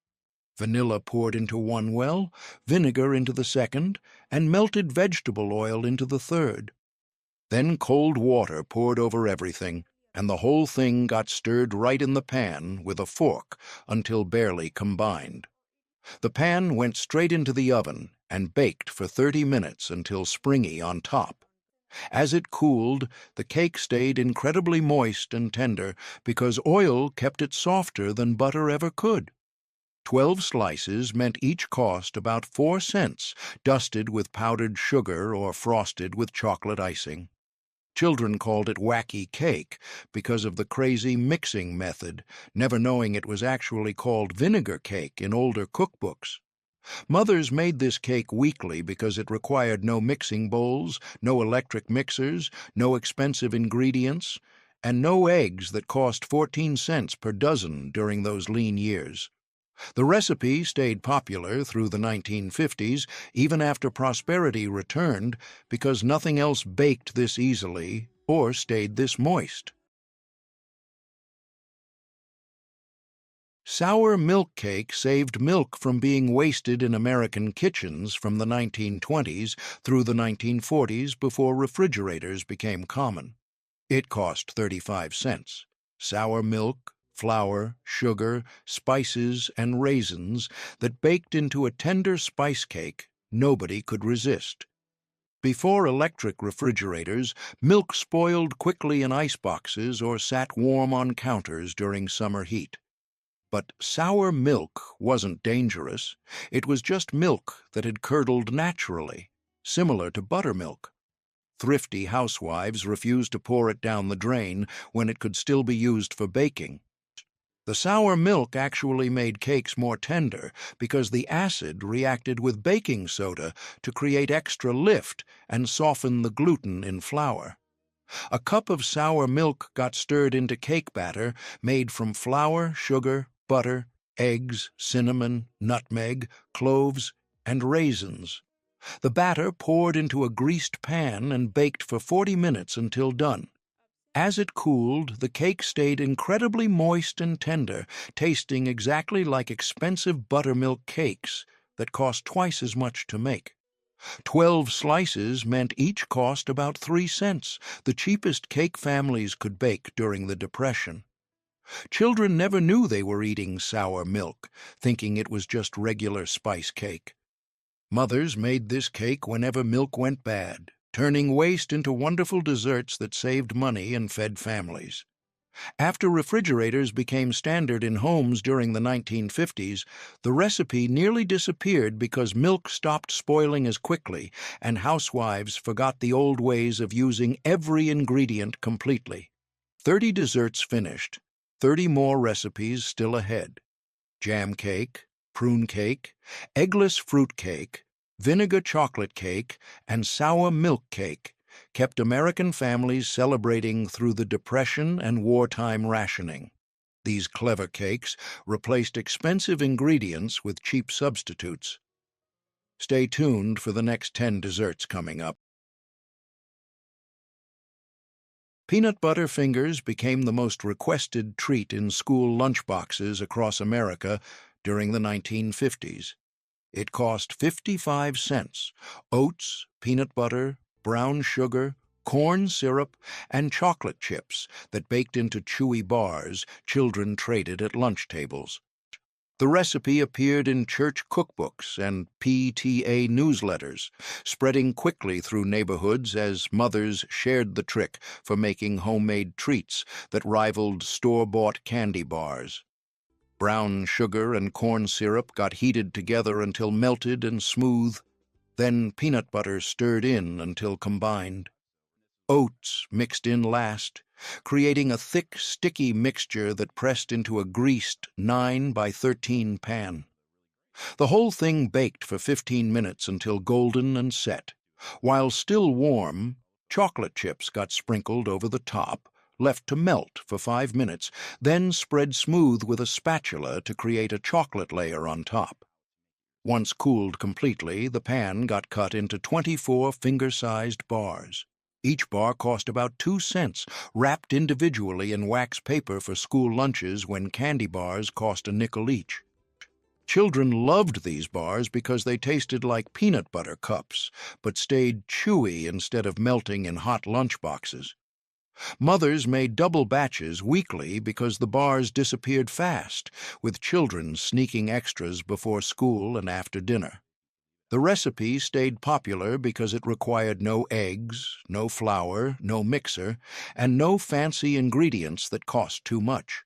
[SPEAKER 1] Vanilla poured into one well, vinegar into the second, and melted vegetable oil into the third. Then cold water poured over everything, and the whole thing got stirred right in the pan with a fork until barely combined. The pan went straight into the oven and baked for 30 minutes until springy on top. As it cooled, the cake stayed incredibly moist and tender because oil kept it softer than butter ever could. 12 slices meant each cost about 4 cents, dusted with powdered sugar or frosted with chocolate icing. Children called it wacky cake because of the crazy mixing method, never knowing it was actually called vinegar cake in older cookbooks. Mothers made this cake weekly because it required no mixing bowls, no electric mixers, no expensive ingredients, and no eggs that cost 14 cents per dozen during those lean years. The recipe stayed popular through the 1950s, even after prosperity returned, because nothing else baked this easily or stayed this moist. Sour milk cake saved milk from being wasted in American kitchens from the 1920s through the 1940s before refrigerators became common. It cost 35 cents. Sour milk, flour, sugar, spices, and raisins that baked into a tender spice cake nobody could resist. Before electric refrigerators, milk spoiled quickly in iceboxes or sat warm on counters during summer heat. But sour milk wasn't dangerous. It was just milk that had curdled naturally, similar to buttermilk. Thrifty housewives refused to pour it down the drain when it could still be used for baking. The sour milk actually made cakes more tender because the acid reacted with baking soda to create extra lift and soften the gluten in flour. A cup of sour milk got stirred into cake batter made from flour, sugar, butter, eggs, cinnamon, nutmeg, cloves, and raisins. The batter poured into a greased pan and baked for 40 minutes until done. As it cooled, the cake stayed incredibly moist and tender, tasting exactly like expensive buttermilk cakes that cost twice as much to make. 12 slices meant each cost about 3 cents, the cheapest cake families could bake during the Depression. Children never knew they were eating sour milk, thinking it was just regular spice cake. Mothers made this cake whenever milk went bad, turning waste into wonderful desserts that saved money and fed families. After refrigerators became standard in homes during the 1950s, the recipe nearly disappeared because milk stopped spoiling as quickly and housewives forgot the old ways of using every ingredient completely. 30 desserts finished, 30 more recipes still ahead. Jam cake, prune cake, eggless fruit cake, vinegar chocolate cake, and sour milk cake kept American families celebrating through the Depression and wartime rationing. These clever cakes replaced expensive ingredients with cheap substitutes. Stay tuned for the next 10 desserts coming up. Peanut butter fingers became the most requested treat in school lunchboxes across America during the 1950s. It cost 55 cents. Oats, peanut butter, brown sugar, corn syrup, and chocolate chips that baked into chewy bars children traded at lunch tables. The recipe appeared in church cookbooks and PTA newsletters, spreading quickly through neighborhoods as mothers shared the trick for making homemade treats that rivaled store-bought candy bars. Brown sugar and corn syrup got heated together until melted and smooth, then peanut butter stirred in until combined. Oats mixed in last, creating a thick, sticky mixture that pressed into a greased 9 by 13 pan. The whole thing baked for 15 minutes until golden and set. While still warm, chocolate chips got sprinkled over the top, left to melt for 5 minutes, then spread smooth with a spatula to create a chocolate layer on top. Once cooled completely, the pan got cut into 24 finger-sized bars. Each bar cost about 2 cents, wrapped individually in wax paper for school lunches when candy bars cost a nickel each. Children loved these bars because they tasted like peanut butter cups, but stayed chewy instead of melting in hot lunchboxes. Mothers made double batches weekly because the bars disappeared fast, with children sneaking extras before school and after dinner. The recipe stayed popular because it required no eggs, no flour, no mixer, and no fancy ingredients that cost too much.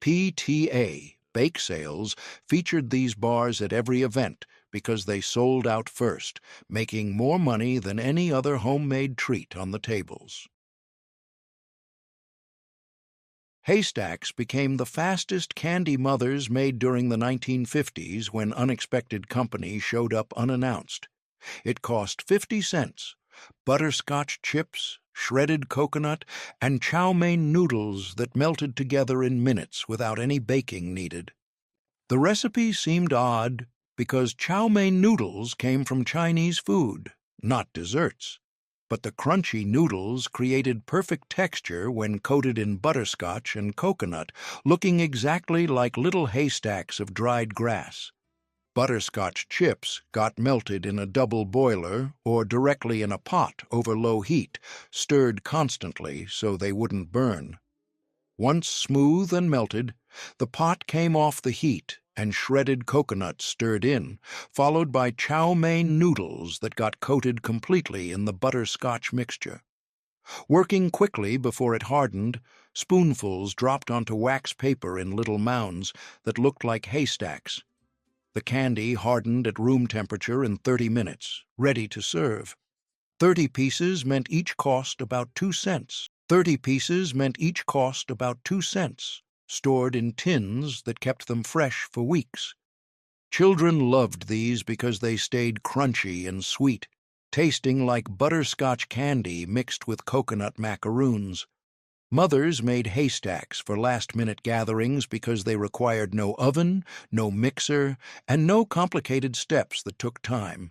[SPEAKER 1] PTA, bake sales, featured these bars at every event because they sold out first, making more money than any other homemade treat on the tables. Haystacks became the fastest candy mothers made during the 1950s when unexpected company showed up unannounced. It cost 50 cents. Butterscotch chips, shredded coconut, and chow mein noodles that melted together in minutes without any baking needed. The recipe seemed odd because chow mein noodles came from Chinese food, not desserts. But the crunchy noodles created perfect texture when coated in butterscotch and coconut, looking exactly like little haystacks of dried grass. Butterscotch chips got melted in a double boiler or directly in a pot over low heat, stirred constantly so they wouldn't burn. Once smooth and melted, the pot came off the heat and shredded coconut stirred in, followed by chow mein noodles that got coated completely in the butterscotch mixture. Working quickly before it hardened, spoonfuls dropped onto wax paper in little mounds that looked like haystacks. The candy hardened at room temperature in 30 minutes, ready to serve. 30 pieces meant each cost about 2 cents. 30 pieces meant each cost about 2 cents, stored in tins that kept them fresh for weeks. Children loved these because they stayed crunchy and sweet, tasting like butterscotch candy mixed with coconut macaroons. Mothers made haystacks for last-minute gatherings because they required no oven, no mixer, and no complicated steps that took time.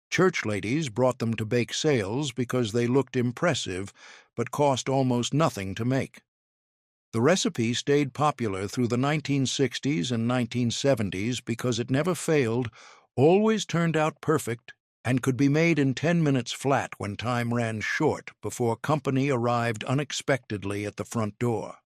[SPEAKER 1] Church ladies brought them to bake sales because they looked impressive but cost almost nothing to make. The recipe stayed popular through the 1960s and 1970s because it never failed, always turned out perfect, and could be made in 10 minutes flat when time ran short before company arrived unexpectedly at the front door.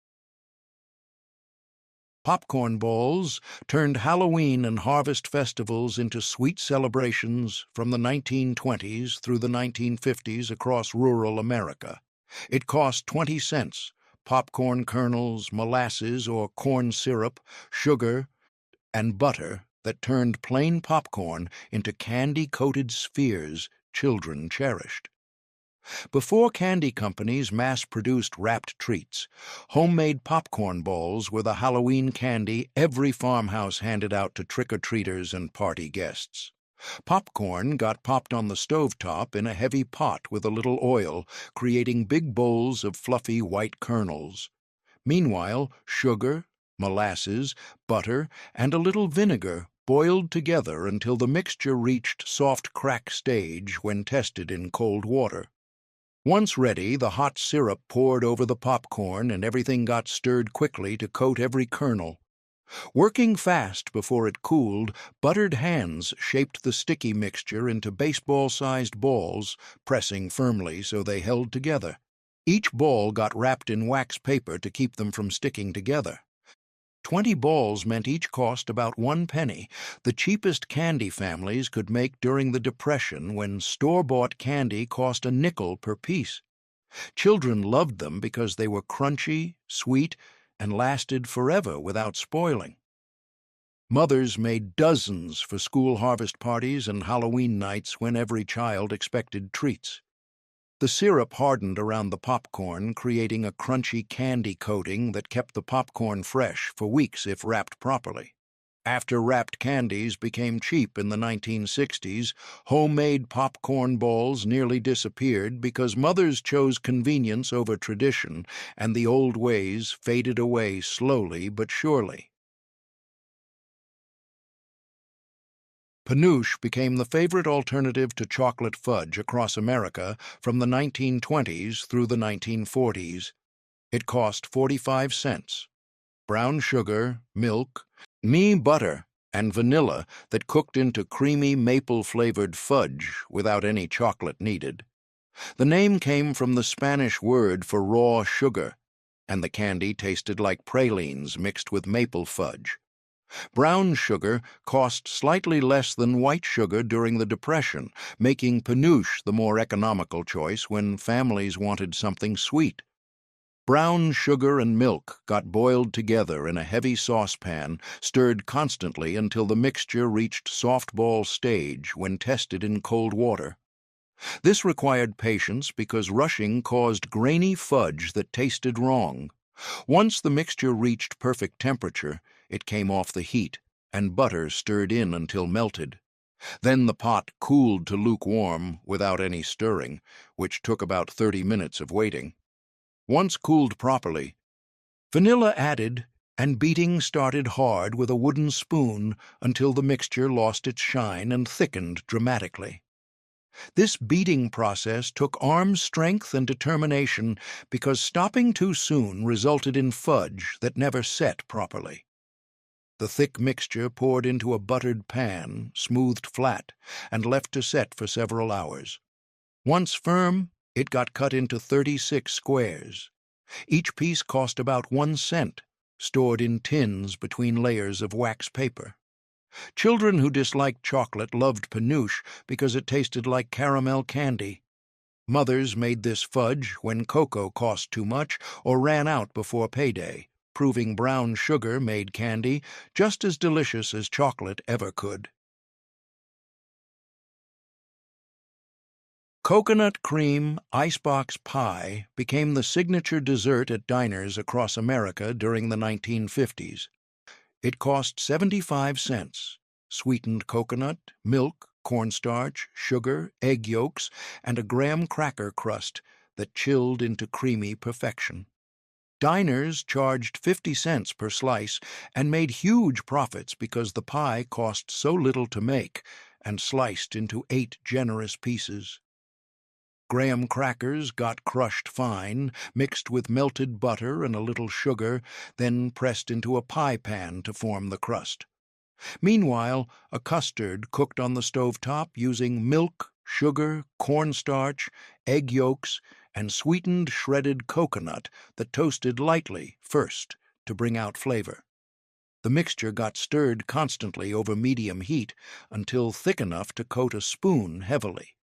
[SPEAKER 1] Popcorn balls turned Halloween and harvest festivals into sweet celebrations from the 1920s through the 1950s across rural America. It cost 20 cents, popcorn kernels, molasses or corn syrup, sugar, and butter that turned plain popcorn into candy-coated spheres children cherished. Before candy companies mass-produced wrapped treats, homemade popcorn balls were the Halloween candy every farmhouse handed out to trick-or-treaters and party guests. Popcorn got popped on the stovetop in a heavy pot with a little oil, creating big bowls of fluffy white kernels. Meanwhile, sugar, molasses, butter, and a little vinegar boiled together until the mixture reached soft crack stage when tested in cold water. Once ready, the hot syrup poured over the popcorn and everything got stirred quickly to coat every kernel. Working fast before it cooled, buttered hands shaped the sticky mixture into baseball-sized balls, pressing firmly so they held together. Each ball got wrapped in wax paper to keep them from sticking together. 20 balls meant each cost about 1 penny, the cheapest candy families could make during the Depression when store-bought candy cost a nickel per piece. Children loved them because they were crunchy, sweet, and lasted forever without spoiling. Mothers made dozens for school harvest parties and Halloween nights when every child expected treats. The syrup hardened around the popcorn, creating a crunchy candy coating that kept the popcorn fresh for weeks if wrapped properly. After wrapped candies became cheap in the 1960s, homemade popcorn balls nearly disappeared because mothers chose convenience over tradition, and the old ways faded away slowly but surely. Penouche became the favorite alternative to chocolate fudge across America from the 1920s through the 1940s. It cost 45 cents. Brown sugar, milk, butter, and vanilla that cooked into creamy maple-flavored fudge without any chocolate needed. The name came from the Spanish word for raw sugar, and the candy tasted like pralines mixed with maple fudge. Brown sugar cost slightly less than white sugar during the Depression, making penouche the more economical choice when families wanted something sweet. Brown sugar and milk got boiled together in a heavy saucepan, stirred constantly until the mixture reached softball stage when tested in cold water. This required patience because rushing caused grainy fudge that tasted wrong. Once the mixture reached perfect temperature, it came off the heat, and butter stirred in until melted. Then the pot cooled to lukewarm without any stirring, which took about 30 minutes of waiting. Once cooled properly, vanilla added, And beating started hard with a wooden spoon until the mixture lost its shine and thickened dramatically. This beating process took arm strength and determination because stopping too soon resulted in fudge that never set properly. The thick mixture poured into a buttered pan, smoothed flat, and left to set for several hours. Once firm, it got cut into 36 squares. Each piece cost about 1 cent, stored in tins between layers of wax paper. Children who disliked chocolate loved Penouche because it tasted like caramel candy. Mothers made this fudge when cocoa cost too much or ran out before payday, proving brown sugar made candy just as delicious as chocolate ever could. Coconut cream icebox pie became the signature dessert at diners across America during the 1950s. It cost 75 cents. Sweetened coconut, milk, cornstarch, sugar, egg yolks, and a graham cracker crust that chilled into creamy perfection. Diners charged 50 cents per slice and made huge profits because the pie cost so little to make and sliced into 8 generous pieces. Graham crackers got crushed fine, mixed with melted butter and a little sugar, then pressed into a pie pan to form the crust. Meanwhile, a custard cooked on the stovetop using milk, sugar, cornstarch, egg yolks, and sweetened shredded coconut that toasted lightly first to bring out flavor. The mixture got stirred constantly over medium heat until thick enough to coat a spoon heavily.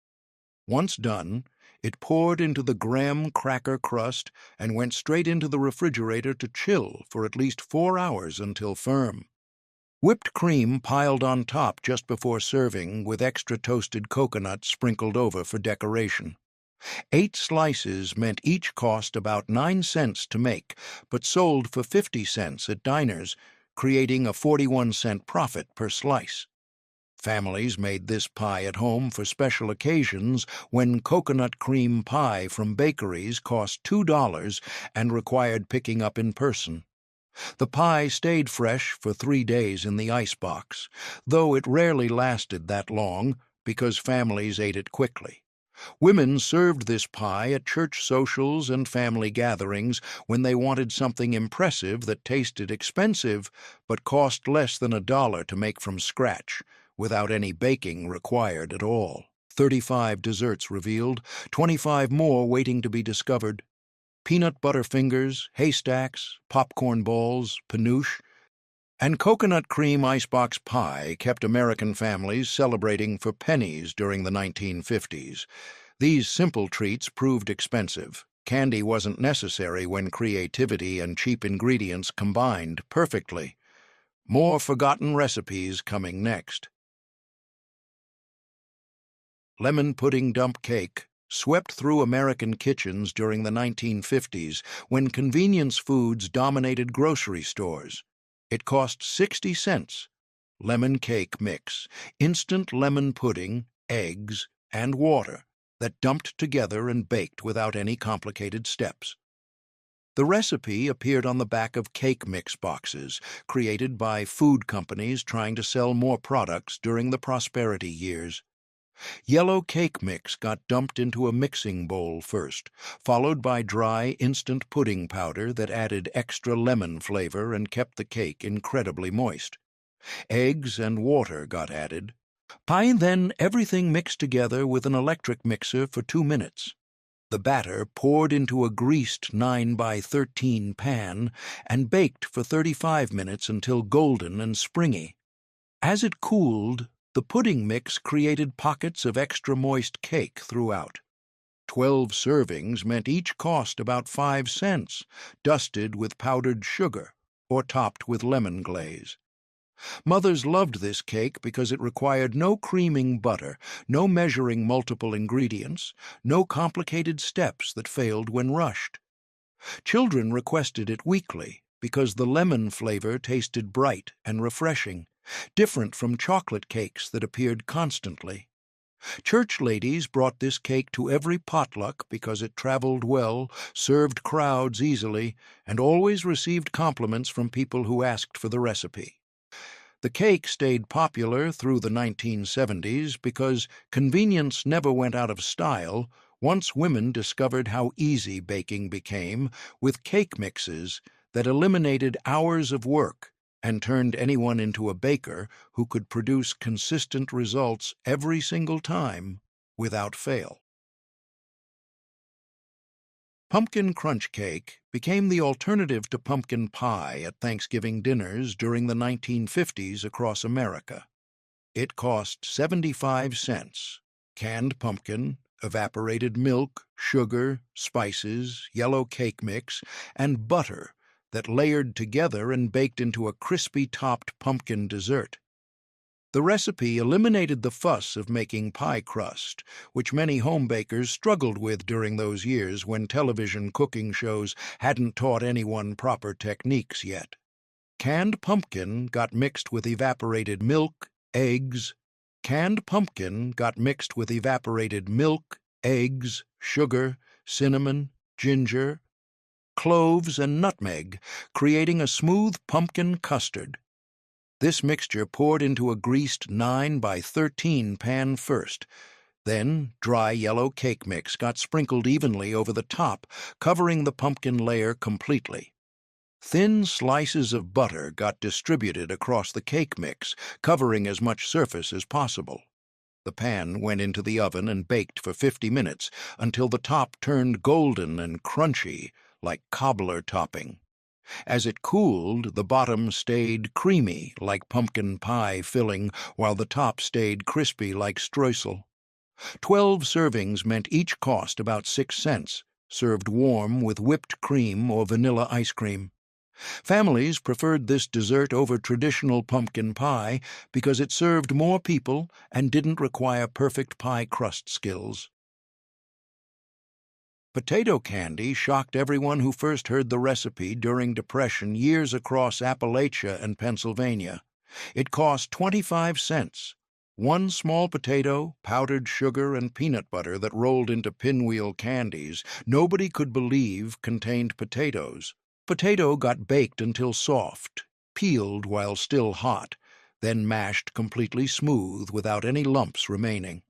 [SPEAKER 1] Once done, it poured into the graham cracker crust and went straight into the refrigerator to chill for at least 4 hours until firm. Whipped cream piled on top just before serving with extra toasted coconut sprinkled over for decoration. 8 slices meant each cost about 9 cents to make, but sold for 50 cents at diners, creating a 41-cent profit per slice. Families made this pie at home for special occasions when coconut cream pie from bakeries cost $2 and required picking up in person. The pie stayed fresh for 3 days in the icebox, though it rarely lasted that long because families ate it quickly. Women served this pie at church socials and family gatherings when they wanted something impressive that tasted expensive but cost less than $1 to make from scratch, without any baking required at all. 35 desserts revealed, 25 more waiting to be discovered. Peanut butter fingers, haystacks, popcorn balls, Penouche, and coconut cream icebox pie kept American families celebrating for pennies during the 1950s. These simple treats proved expensive. Candy wasn't necessary when creativity and cheap ingredients combined perfectly. More forgotten recipes coming next. Lemon pudding dump cake swept through American kitchens during the 1950s when convenience foods dominated grocery stores. It cost 60 cents. Lemon cake mix, instant lemon pudding, eggs, and water that dumped together and baked without any complicated steps. The recipe appeared on the back of cake mix boxes, created by food companies trying to sell more products during the prosperity years. Yellow cake mix got dumped into a mixing bowl first, followed by dry instant pudding powder that added extra lemon flavor and kept the cake incredibly moist. Eggs and water got added. Then everything mixed together with an electric mixer for 2 minutes. The batter poured into a greased 9x13 pan and baked for 35 minutes until golden and springy. As it cooled, the pudding mix created pockets of extra moist cake throughout. 12 servings meant each cost about 5 cents, dusted with powdered sugar or topped with lemon glaze. Mothers loved this cake because it required no creaming butter, no measuring multiple ingredients, no complicated steps that failed when rushed. Children requested it weekly because the lemon flavor tasted bright and refreshing, different from chocolate cakes that appeared constantly. Church ladies brought this cake to every potluck because it traveled well, served crowds easily, and always received compliments from people who asked for the recipe. The cake stayed popular through the 1970s because convenience never went out of style once women discovered how easy baking became with cake mixes that eliminated hours of work and turned anyone into a baker who could produce consistent results every single time without fail. Pumpkin crunch cake became the alternative to pumpkin pie at Thanksgiving dinners during the 1950s across America. It cost 75 cents. Canned pumpkin, evaporated milk, sugar, spices, yellow cake mix, and butter that layered together and baked into a crispy-topped pumpkin dessert. The recipe eliminated the fuss of making pie crust, which many home bakers struggled with during those years when television cooking shows hadn't taught anyone proper techniques yet. Canned pumpkin got mixed with evaporated milk, eggs. Canned pumpkin got mixed with evaporated milk, eggs, sugar, cinnamon, ginger, cloves, and nutmeg, creating a smooth pumpkin custard. This mixture poured into a greased 9 by 13 pan first. Then, dry yellow cake mix got sprinkled evenly over the top, covering the pumpkin layer completely. Thin slices of butter got distributed across the cake mix, covering as much surface as possible. The pan went into the oven and baked for 50 minutes until the top turned golden and crunchy, like cobbler topping. As it cooled, the bottom stayed creamy, like pumpkin pie filling, while the top stayed crispy like streusel. 12 servings meant each cost about 6 cents, served warm with whipped cream or vanilla ice cream. Families preferred this dessert over traditional pumpkin pie because it served more people and didn't require perfect pie crust skills. Potato candy shocked everyone who first heard the recipe during Depression years across Appalachia and Pennsylvania. It cost 25 cents. One small potato, powdered sugar, and peanut butter that rolled into pinwheel candies nobody could believe contained potatoes. Potato got baked until soft, peeled while still hot, then mashed completely smooth without any lumps remaining.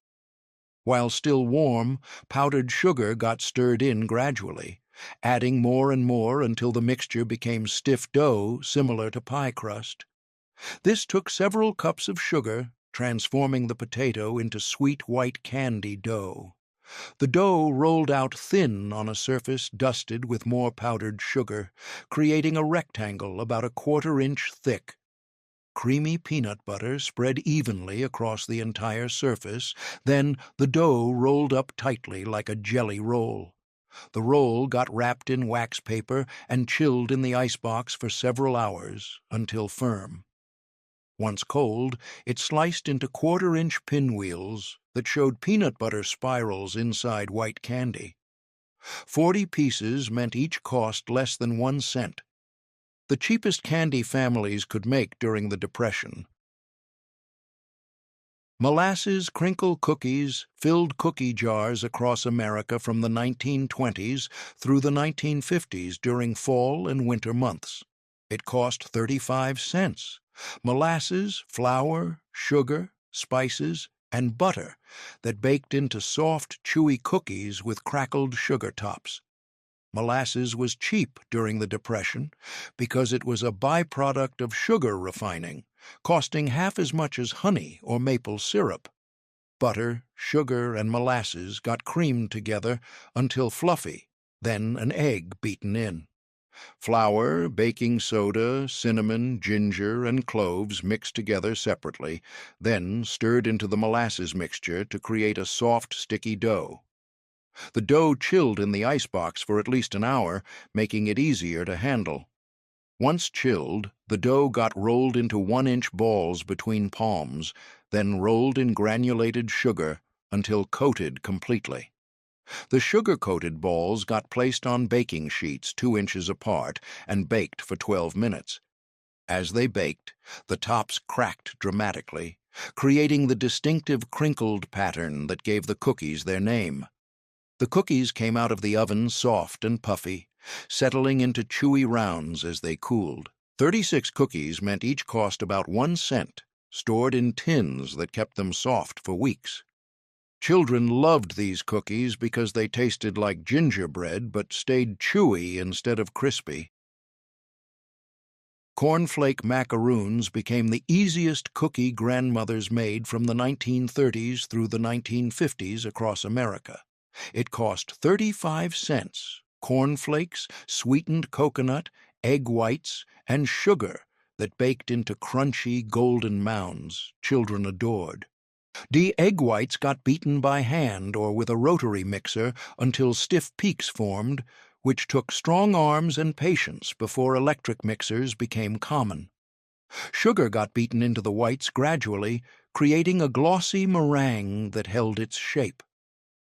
[SPEAKER 1] While still warm, powdered sugar got stirred in gradually, adding more and more until the mixture became stiff dough similar to pie crust. This took several cups of sugar, transforming the potato into sweet white candy dough. The dough rolled out thin on a surface dusted with more powdered sugar, creating a rectangle about a quarter-inch thick. Creamy peanut butter spread evenly across the entire surface, then the dough rolled up tightly like a jelly roll. The roll got wrapped in wax paper and chilled in the icebox for several hours until firm. Once cold, it sliced into quarter-inch pinwheels that showed peanut butter spirals inside white candy. 40 pieces meant each cost less than 1 cent. The cheapest candy families could make during the Depression. Molasses crinkle cookies filled cookie jars across America from the 1920s through the 1950s during fall and winter months. It cost 35 cents. Molasses, flour, sugar, spices, and butter that baked into soft, chewy cookies with crackled sugar tops. Molasses was cheap during the Depression because it was a byproduct of sugar refining, costing half as much as honey or maple syrup. Butter, sugar, and molasses got creamed together until fluffy, then an egg beaten in. Flour, baking soda, cinnamon, ginger, and cloves mixed together separately, then stirred into the molasses mixture to create a soft, sticky dough. The dough chilled in the icebox for at least an hour, making it easier to handle. Once chilled, the dough got rolled into 1-inch balls between palms, then rolled in granulated sugar until coated completely. The sugar-coated balls got placed on baking sheets 2 inches apart and baked for 12 minutes. As they baked, the tops cracked dramatically, creating the distinctive crinkled pattern that gave the cookies their name. The cookies came out of the oven soft and puffy, settling into chewy rounds as they cooled. 36 cookies meant each cost about 1 cent, stored in tins that kept them soft for weeks. Children loved these cookies because they tasted like gingerbread but stayed chewy instead of crispy. Cornflake macaroons became the easiest cookie grandmothers made from the 1930s through the 1950s across America. It cost 35 cents. Cornflakes, sweetened coconut, egg whites, and sugar that baked into crunchy golden mounds children adored. The egg whites got beaten by hand or with a rotary mixer until stiff peaks formed, which took strong arms and patience before electric mixers became common. Sugar got beaten into the whites gradually, creating a glossy meringue that held its shape.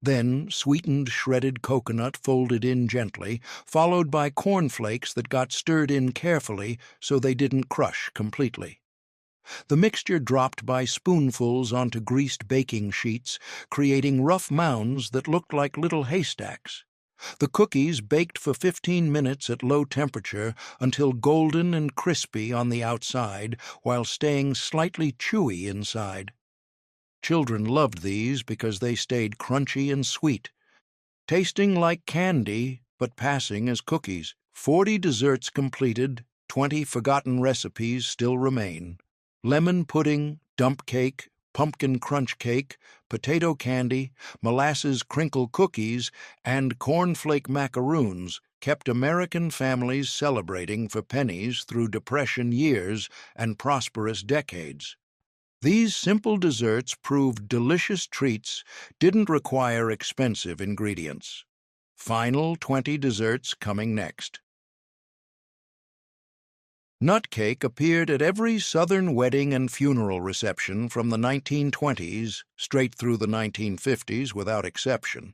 [SPEAKER 1] Then sweetened shredded coconut folded in gently, followed by cornflakes that got stirred in carefully so they didn't crush completely. The mixture dropped by spoonfuls onto greased baking sheets, creating rough mounds that looked like little haystacks. The cookies baked for 15 minutes at low temperature until golden and crispy on the outside while staying slightly chewy inside. Children loved these because they stayed crunchy and sweet, tasting like candy but passing as cookies. 40 desserts completed, 20 forgotten recipes still remain. Lemon pudding, dump cake, pumpkin crunch cake, potato candy, molasses crinkle cookies, and cornflake macaroons kept American families celebrating for pennies through Depression years and prosperous decades. These simple desserts proved delicious treats didn't require expensive ingredients. Final 20 desserts coming next. Nut cake appeared at every Southern wedding and funeral reception from the 1920s straight through the 1950s without exception.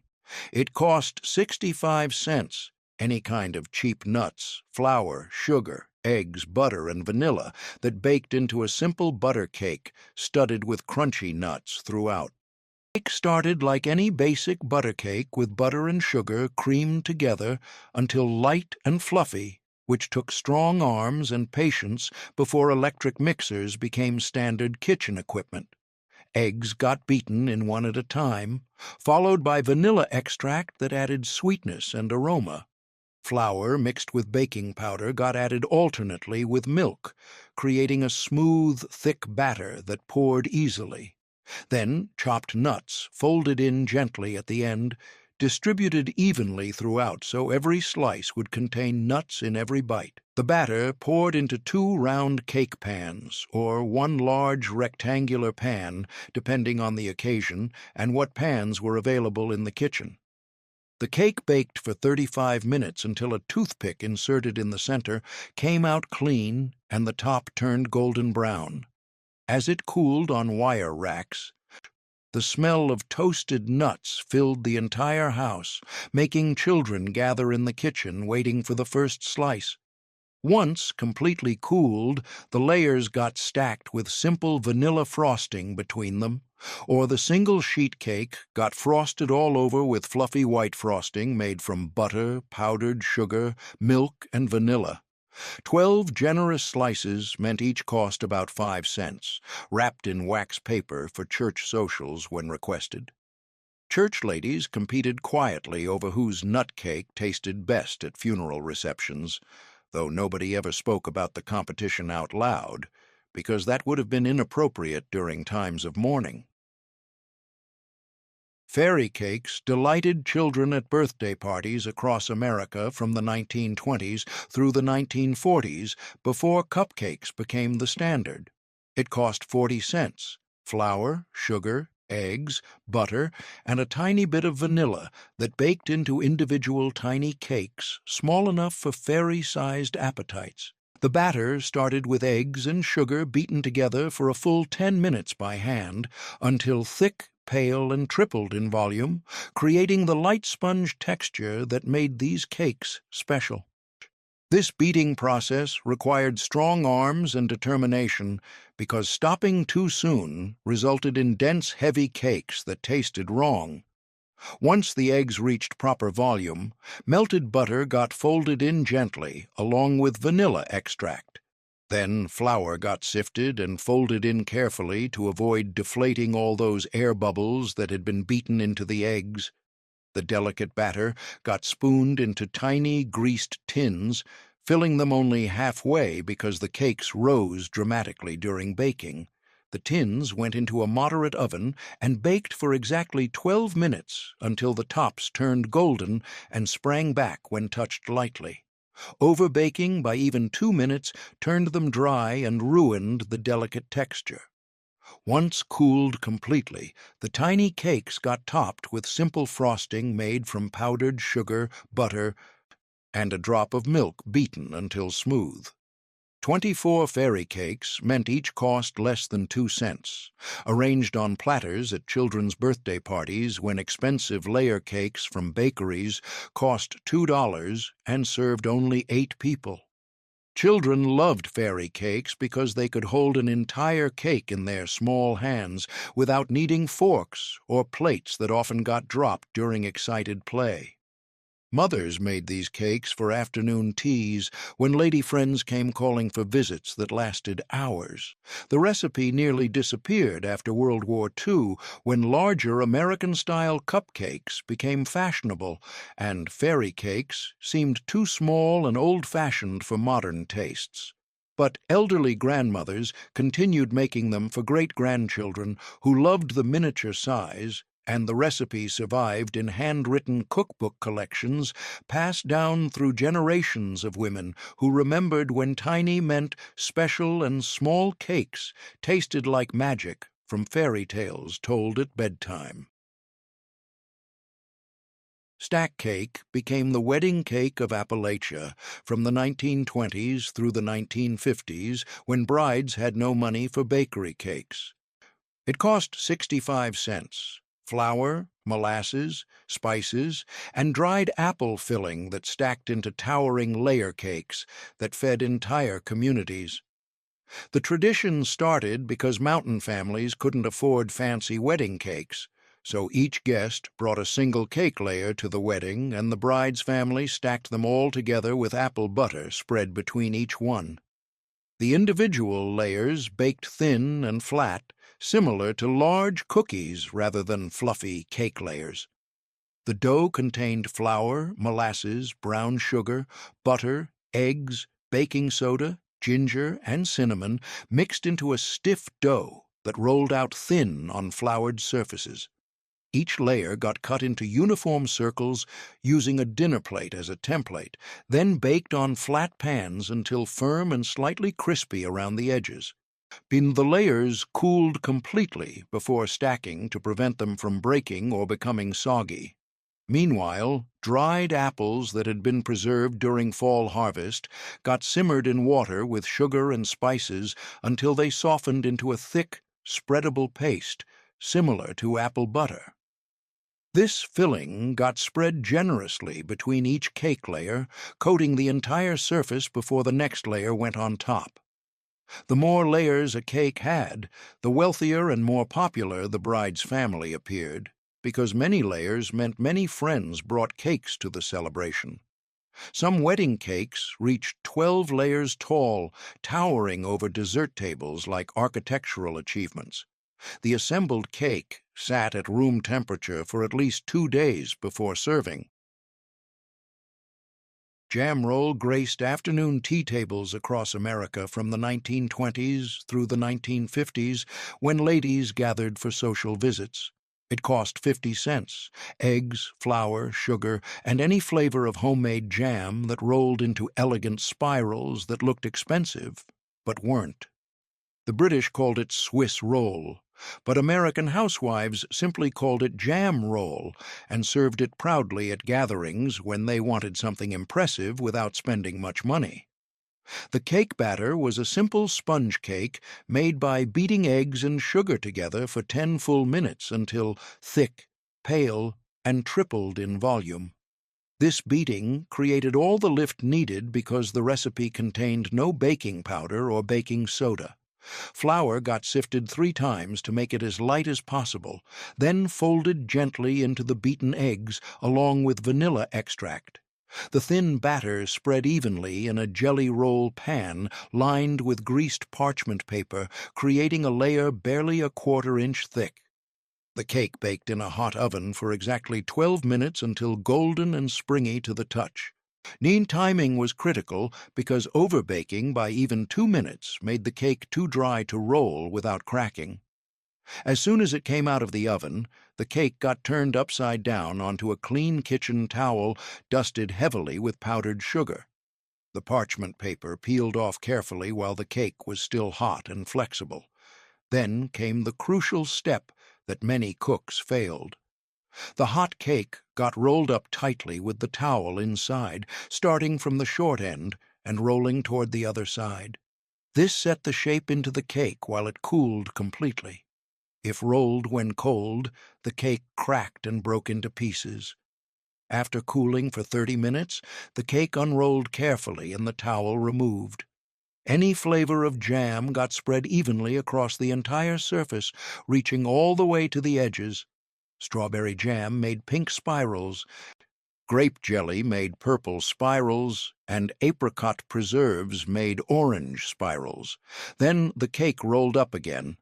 [SPEAKER 1] It cost 65 cents, any kind of cheap nuts, flour, sugar, eggs, butter, and vanilla that baked into a simple butter cake studded with crunchy nuts throughout. The cake started like any basic butter cake with butter and sugar creamed together until light and fluffy, which took strong arms and patience before electric mixers became standard kitchen equipment. Eggs got beaten in one at a time, followed by vanilla extract that added sweetness and aroma. Flour mixed with baking powder got added alternately with milk, creating a smooth, thick batter that poured easily. Then chopped nuts, folded in gently at the end, distributed evenly throughout so every slice would contain nuts in every bite. The batter poured into 2 round cake pans, or 1 large rectangular pan, depending on the occasion and what pans were available in the kitchen. The cake baked for 35 minutes until a toothpick inserted in the center came out clean and the top turned golden brown. As it cooled on wire racks, the smell of toasted nuts filled the entire house, making children gather in the kitchen waiting for the first slice. Once completely cooled, the layers got stacked with simple vanilla frosting between them, or the single sheet cake got frosted all over with fluffy white frosting made from butter, powdered sugar, milk, and vanilla. 12 generous slices meant each cost about 5 cents, wrapped in wax paper for church socials when requested. Church ladies competed quietly over whose nut cake tasted best at funeral receptions, though nobody ever spoke about the competition out loud, because that would have been inappropriate during times of mourning. Fairy cakes delighted children at birthday parties across America from the 1920s through the 1940s before cupcakes became the standard. It cost 40 cents, flour, sugar, eggs, butter, and a tiny bit of vanilla that baked into individual tiny cakes small enough for fairy-sized appetites. The batter started with eggs and sugar beaten together for a full 10 minutes by hand until thick, pale, and tripled in volume, creating the light sponge texture that made these cakes special. This beating process required strong arms and determination because stopping too soon resulted in dense, heavy cakes that tasted wrong. Once the eggs reached proper volume, melted butter got folded in gently along with vanilla extract. Then flour got sifted and folded in carefully to avoid deflating all those air bubbles that had been beaten into the eggs. The delicate batter got spooned into tiny, greased tins, filling them only halfway because the cakes rose dramatically during baking. The tins went into a moderate oven and baked for exactly 12 minutes until the tops turned golden and sprang back when touched lightly. Overbaking by even 2 minutes turned them dry and ruined the delicate texture. Once cooled completely, the tiny cakes got topped with simple frosting made from powdered sugar, butter, and a drop of milk beaten until smooth. 24 fairy cakes meant each cost less than 2 cents, arranged on platters at children's birthday parties when expensive layer cakes from bakeries cost $2 and served only 8 people. Children loved fairy cakes because they could hold an entire cake in their small hands without needing forks or plates that often got dropped during excited play. Mothers made these cakes for afternoon teas when lady friends came calling for visits that lasted hours. The recipe nearly disappeared after World War II when larger American-style cupcakes became fashionable, and fairy cakes seemed too small and old-fashioned for modern tastes. But elderly grandmothers continued making them for great-grandchildren who loved the miniature size, and the recipe survived in handwritten cookbook collections passed down through generations of women who remembered when tiny meant special and small cakes tasted like magic from fairy tales told at bedtime. Stack cake became the wedding cake of Appalachia from the 1920s through the 1950s when brides had no money for bakery cakes. It cost 65 cents. Flour, molasses, spices, and dried apple filling that stacked into towering layer cakes that fed entire communities. The tradition started because mountain families couldn't afford fancy wedding cakes, so each guest brought a single cake layer to the wedding and the bride's family stacked them all together with apple butter spread between each one. The individual layers baked thin and flat, similar to large cookies rather than fluffy cake layers. The dough contained flour, molasses, brown sugar, butter, eggs, baking soda, ginger, and cinnamon mixed into a stiff dough that rolled out thin on floured surfaces. Each layer got cut into uniform circles using a dinner plate as a template, then baked on flat pans until firm and slightly crispy around the edges. The layers cooled completely before stacking to prevent them from breaking or becoming soggy. Meanwhile, dried apples that had been preserved during fall harvest got simmered in water with sugar and spices until they softened into a thick, spreadable paste, similar to apple butter. This filling got spread generously between each cake layer, coating the entire surface before the next layer went on top. The more layers a cake had, the wealthier and more popular the bride's family appeared, because many layers meant many friends brought cakes to the celebration. Some wedding cakes reached 12 layers tall, towering over dessert tables like architectural achievements. The assembled cake sat at room temperature for at least 2 days before serving. Jam roll graced afternoon tea tables across America from the 1920s through the 1950s when ladies gathered for social visits. It cost 50 cents, eggs, flour, sugar, and any flavor of homemade jam that rolled into elegant spirals that looked expensive but weren't. The British called it Swiss roll, but American housewives simply called it jam roll and served it proudly at gatherings when they wanted something impressive without spending much money. The cake batter was a simple sponge cake made by beating eggs and sugar together for 10 full minutes until thick, pale, and tripled in volume. This beating created all the lift needed because the recipe contained no baking powder or baking soda. Flour got sifted 3 times to make it as light as possible, then folded gently into the beaten eggs along with vanilla extract. The thin batter spread evenly in a jelly roll pan lined with greased parchment paper, creating a layer barely a 1/4 inch thick. The cake baked in a hot oven for exactly 12 minutes until golden and springy to the touch. Neat timing was critical because overbaking by even 2 minutes made the cake too dry to roll without cracking. As soon as it came out of the oven, the cake got turned upside down onto a clean kitchen towel dusted heavily with powdered sugar. The parchment paper peeled off carefully while the cake was still hot and flexible. Then came the crucial step that many cooks failed. The hot cake got rolled up tightly with the towel inside, starting from the short end and rolling toward the other side. This set the shape into the cake while it cooled completely. If rolled when cold, the cake cracked and broke into pieces. After cooling for 30 minutes, the cake unrolled carefully and the towel removed. Any flavor of jam got spread evenly across the entire surface, reaching all the way to the edges. Strawberry jam made pink spirals, grape jelly made purple spirals, and apricot preserves made orange spirals. Then the cake rolled up again.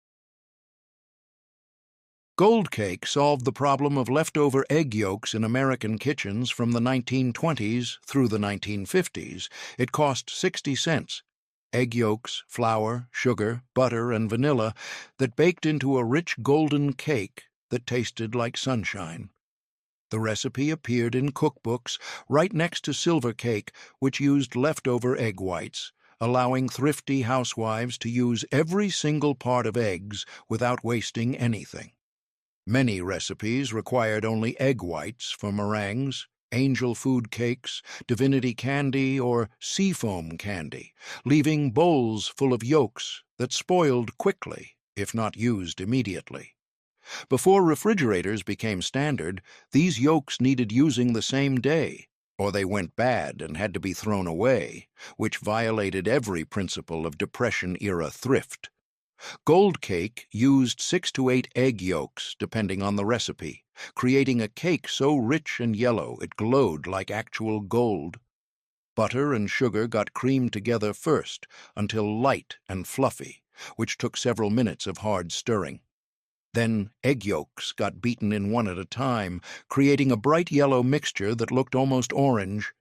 [SPEAKER 1] Gold cake solved the problem of leftover egg yolks in American kitchens from the 1920s through the 1950s. It cost 60 cents. Egg yolks, flour, sugar, butter, and vanilla that baked into a rich golden cake that tasted like sunshine. The recipe appeared in cookbooks right next to silver cake, which used leftover egg whites, allowing thrifty housewives to use every single part of eggs without wasting anything. Many recipes required only egg whites for meringues, angel food cakes, divinity candy, or seafoam candy, leaving bowls full of yolks that spoiled quickly if not used immediately. Before refrigerators became standard, these yolks needed using the same day, or they went bad and had to be thrown away, which violated every principle of Depression-era thrift. Gold cake used 6 to 8 egg yolks, depending on the recipe, creating a cake so rich and yellow it glowed like actual gold. Butter and sugar got creamed together first until light and fluffy, which took several minutes of hard stirring. Then egg yolks got beaten in one at a time, creating a bright yellow mixture that looked almost orange.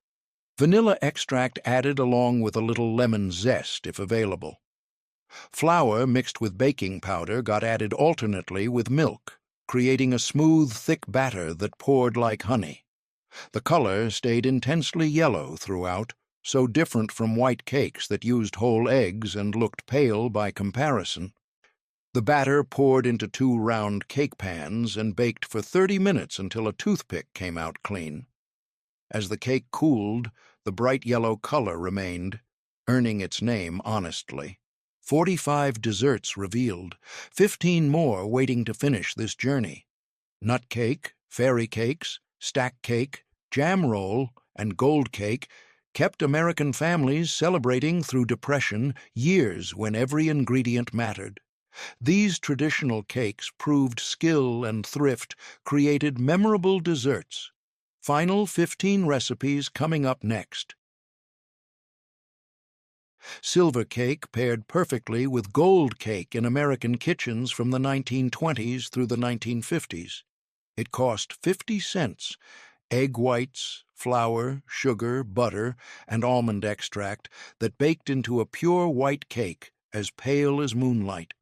[SPEAKER 1] Vanilla extract added along with a little lemon zest if available. Flour mixed with baking powder got added alternately with milk, creating a smooth, thick batter that poured like honey. The color stayed intensely yellow throughout, so different from white cakes that used whole eggs and looked pale by comparison. The batter poured into 2 round cake pans and baked for 30 minutes until a toothpick came out clean. As the cake cooled, the bright yellow color remained, earning its name honestly. 45 desserts revealed, 15 more waiting to finish this journey. Nut cake, fairy cakes, stack cake, jam roll, and gold cake kept American families celebrating through Depression years when every ingredient mattered. These traditional cakes proved skill and thrift created memorable desserts. Final 15 recipes coming up next. Silver cake paired perfectly with gold cake in American kitchens from the 1920s through the 1950s. It cost 50 cents. Egg whites, flour, sugar, butter, and almond extract that baked into a pure white cake as pale as moonlight.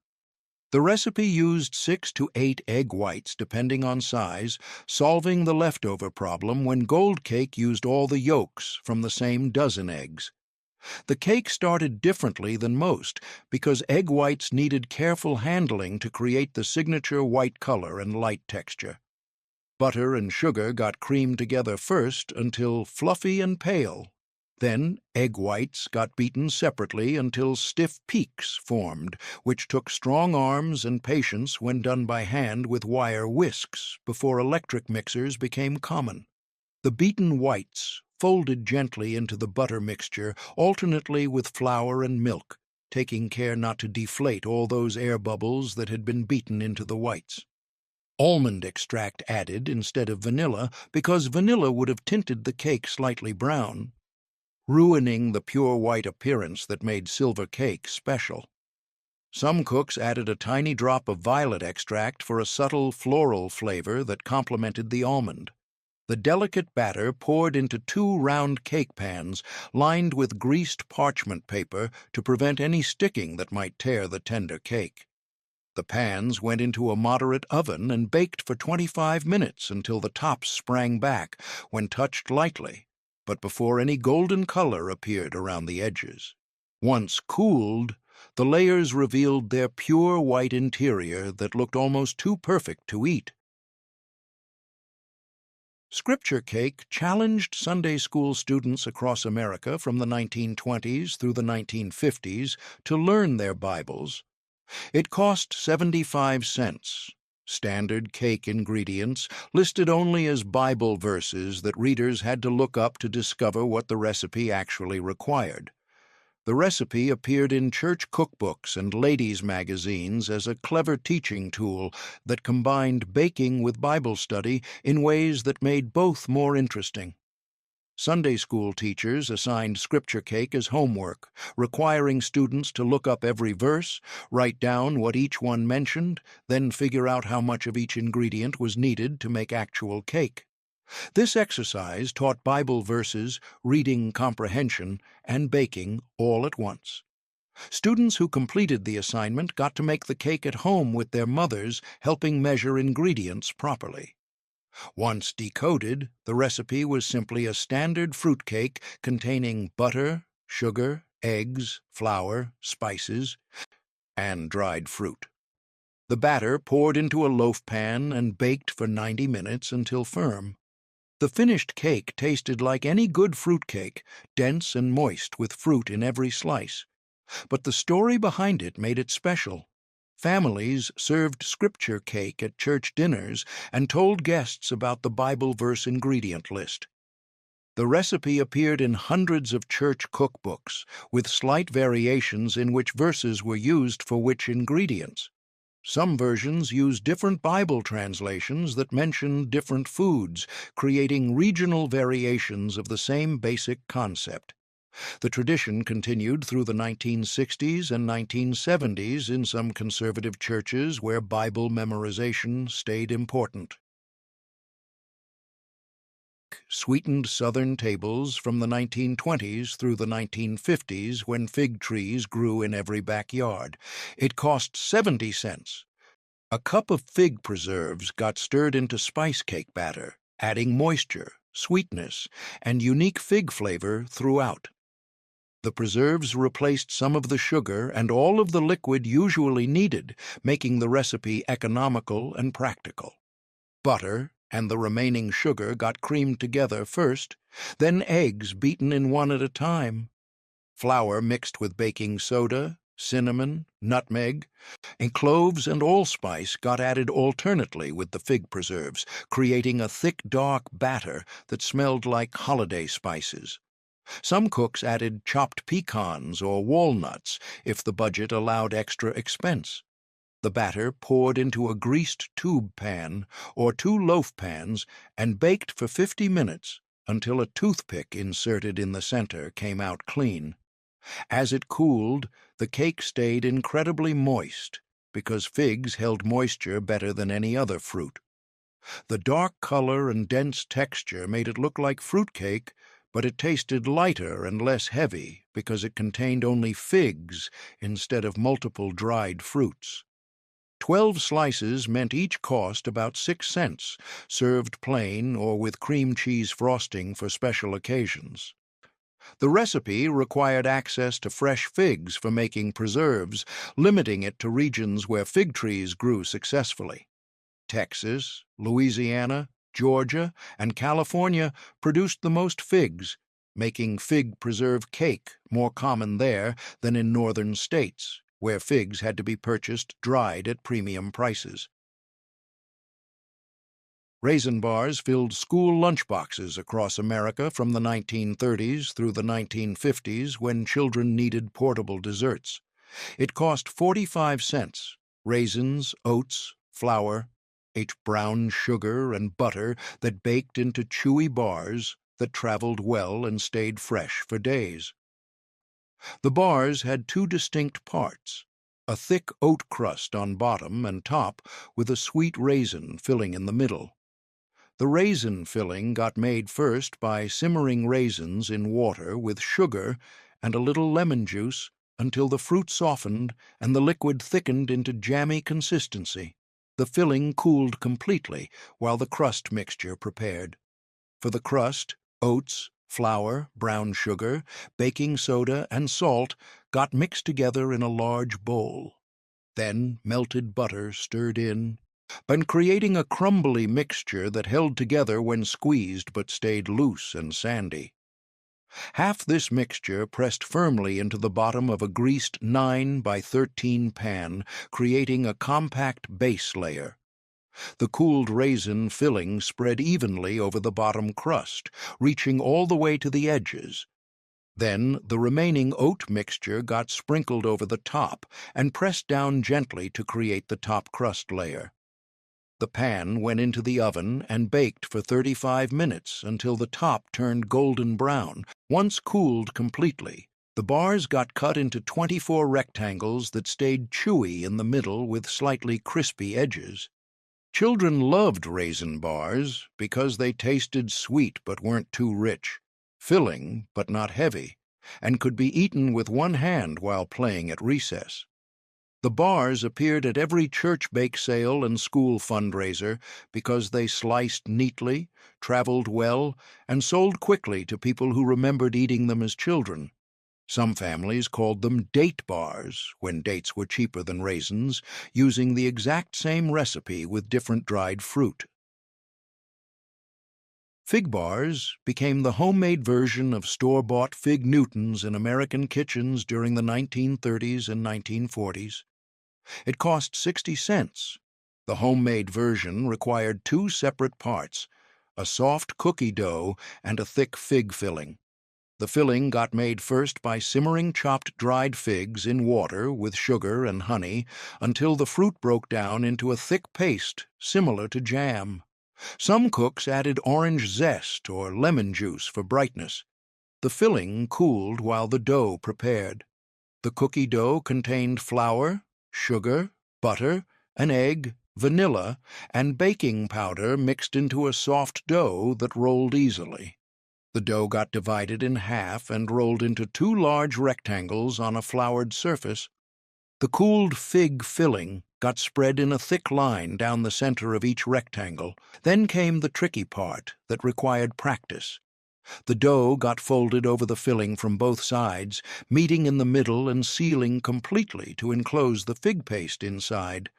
[SPEAKER 1] The recipe used 6 to 8 egg whites depending on size, solving the leftover problem when gold cake used all the yolks from the same dozen eggs. The cake started differently than most because egg whites needed careful handling to create the signature white color and light texture. Butter and sugar got creamed together first until fluffy and pale. Then egg whites got beaten separately until stiff peaks formed, which took strong arms and patience when done by hand with wire whisks before electric mixers became common. The beaten whites folded gently into the butter mixture, alternately with flour and milk, taking care not to deflate all those air bubbles that had been beaten into the whites. Almond extract added instead of vanilla because vanilla would have tinted the cake slightly brown, ruining the pure white appearance that made silver cake special. Some cooks added a tiny drop of violet extract for a subtle floral flavor that complemented the almond. The delicate batter poured into 2 round cake pans lined with greased parchment paper to prevent any sticking that might tear the tender cake. The pans went into a moderate oven and baked for 25 minutes until the tops sprang back when touched lightly, but before any golden color appeared around the edges. Once cooled, the layers revealed their pure white interior that looked almost too perfect to eat. Scripture cake challenged Sunday school students across America from the 1920s through the 1950s to learn their Bibles. It cost 75 cents. Standard cake ingredients, listed only as Bible verses that readers had to look up to discover what the recipe actually required. The recipe appeared in church cookbooks and ladies' magazines as a clever teaching tool that combined baking with Bible study in ways that made both more interesting. Sunday school teachers assigned scripture cake as homework, requiring students to look up every verse, write down what each one mentioned, then figure out how much of each ingredient was needed to make actual cake. This exercise taught Bible verses, reading comprehension, and baking all at once. Students who completed the assignment got to make the cake at home with their mothers, helping measure ingredients properly. Once decoded, the recipe was simply a standard fruit cake containing butter, sugar, eggs, flour, spices, and dried fruit. The batter poured into a loaf pan and baked for 90 minutes until firm. The finished cake tasted like any good fruit cake, dense and moist with fruit in every slice. But the story behind it made it special. Families served scripture cake at church dinners and told guests about the Bible verse ingredient list. The recipe appeared in hundreds of church cookbooks, with slight variations in which verses were used for which ingredients. Some versions use different Bible translations that mention different foods, creating regional variations of the same basic concept. The tradition continued through the 1960s and 1970s in some conservative churches where Bible memorization stayed important. Sweetened Southern tables from the 1920s through the 1950s when fig trees grew in every backyard. It cost 70 cents. A cup of fig preserves got stirred into spice cake batter, adding moisture, sweetness, and unique fig flavor throughout. The preserves replaced some of the sugar and all of the liquid usually needed, making the recipe economical and practical. Butter and the remaining sugar got creamed together first, then eggs beaten in one at a time. Flour mixed with baking soda, cinnamon, nutmeg, and cloves and allspice got added alternately with the fig preserves, creating a thick, dark batter that smelled like holiday spices. Some cooks added chopped pecans or walnuts if the budget allowed extra expense. The batter poured into a greased tube pan or 2 loaf pans and baked for 50 minutes until a toothpick inserted in the center came out clean. As it cooled, the cake stayed incredibly moist because figs held moisture better than any other fruit. The dark color and dense texture made it look like fruit cake, but it tasted lighter and less heavy because it contained only figs instead of multiple dried fruits. 12 slices meant each cost about 6 cents, served plain or with cream cheese frosting for special occasions. The recipe required access to fresh figs for making preserves, limiting it to regions where fig trees grew successfully. Texas, Louisiana, Georgia, and California produced the most figs, making fig preserve cake more common there than in northern states, where figs had to be purchased dried at premium prices. Raisin bars filled school lunchboxes across America from the 1930s through the 1950s when children needed portable desserts. It cost 45 cents. Raisins, oats, flour, brown sugar, and butter that baked into chewy bars that traveled well and stayed fresh for days. The bars had two distinct parts, a thick oat crust on bottom and top with a sweet raisin filling in the middle. The raisin filling got made first by simmering raisins in water with sugar and a little lemon juice until the fruit softened and the liquid thickened into jammy consistency. The filling cooled completely while the crust mixture prepared. For the crust, oats, flour, brown sugar, baking soda, and salt got mixed together in a large bowl. Then melted butter stirred in, and creating a crumbly mixture that held together when squeezed but stayed loose and sandy. Half this mixture pressed firmly into the bottom of a greased 9 by 13 pan, creating a compact base layer. The cooled raisin filling spread evenly over the bottom crust, reaching all the way to the edges. Then the remaining oat mixture got sprinkled over the top and pressed down gently to create the top crust layer. The pan went into the oven and baked for 35 minutes until the top turned golden brown. Once cooled completely, the bars got cut into 24 rectangles that stayed chewy in the middle with slightly crispy edges. Children loved raisin bars because they tasted sweet but weren't too rich, filling but not heavy, and could be eaten with one hand while playing at recess. The bars appeared at every church bake sale and school fundraiser because they sliced neatly, traveled well, and sold quickly to people who remembered eating them as children. Some families called them date bars when dates were cheaper than raisins, using the exact same recipe with different dried fruit. Fig bars became the homemade version of store-bought fig Newtons in American kitchens during the 1930s and 1940s. It cost 60 cents. The homemade version required two separate parts, a soft cookie dough and a thick fig filling. The filling got made first by simmering chopped dried figs in water with sugar and honey until the fruit broke down into a thick paste similar to jam. Some cooks added orange zest or lemon juice for brightness. The filling cooled while the dough prepared. The cookie dough contained flour, sugar, butter, an egg, vanilla, and baking powder mixed into a soft dough that rolled easily. The dough got divided in half and rolled into two large rectangles on a floured surface. The cooled fig filling got spread in a thick line down the center of each rectangle. Then came the tricky part that required practice. The dough got folded over the filling from both sides, meeting in the middle and sealing completely to enclose the fig paste inside.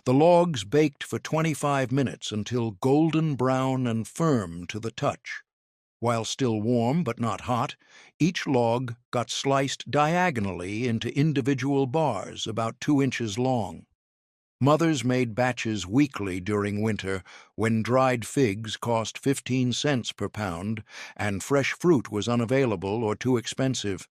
[SPEAKER 1] The logs baked for 25 minutes until golden brown and firm to the touch. While still warm but not hot, each log got sliced diagonally into individual bars about 2 inches long. Mothers made batches weekly during winter when dried figs cost 15 cents per pound and fresh fruit was unavailable or too expensive.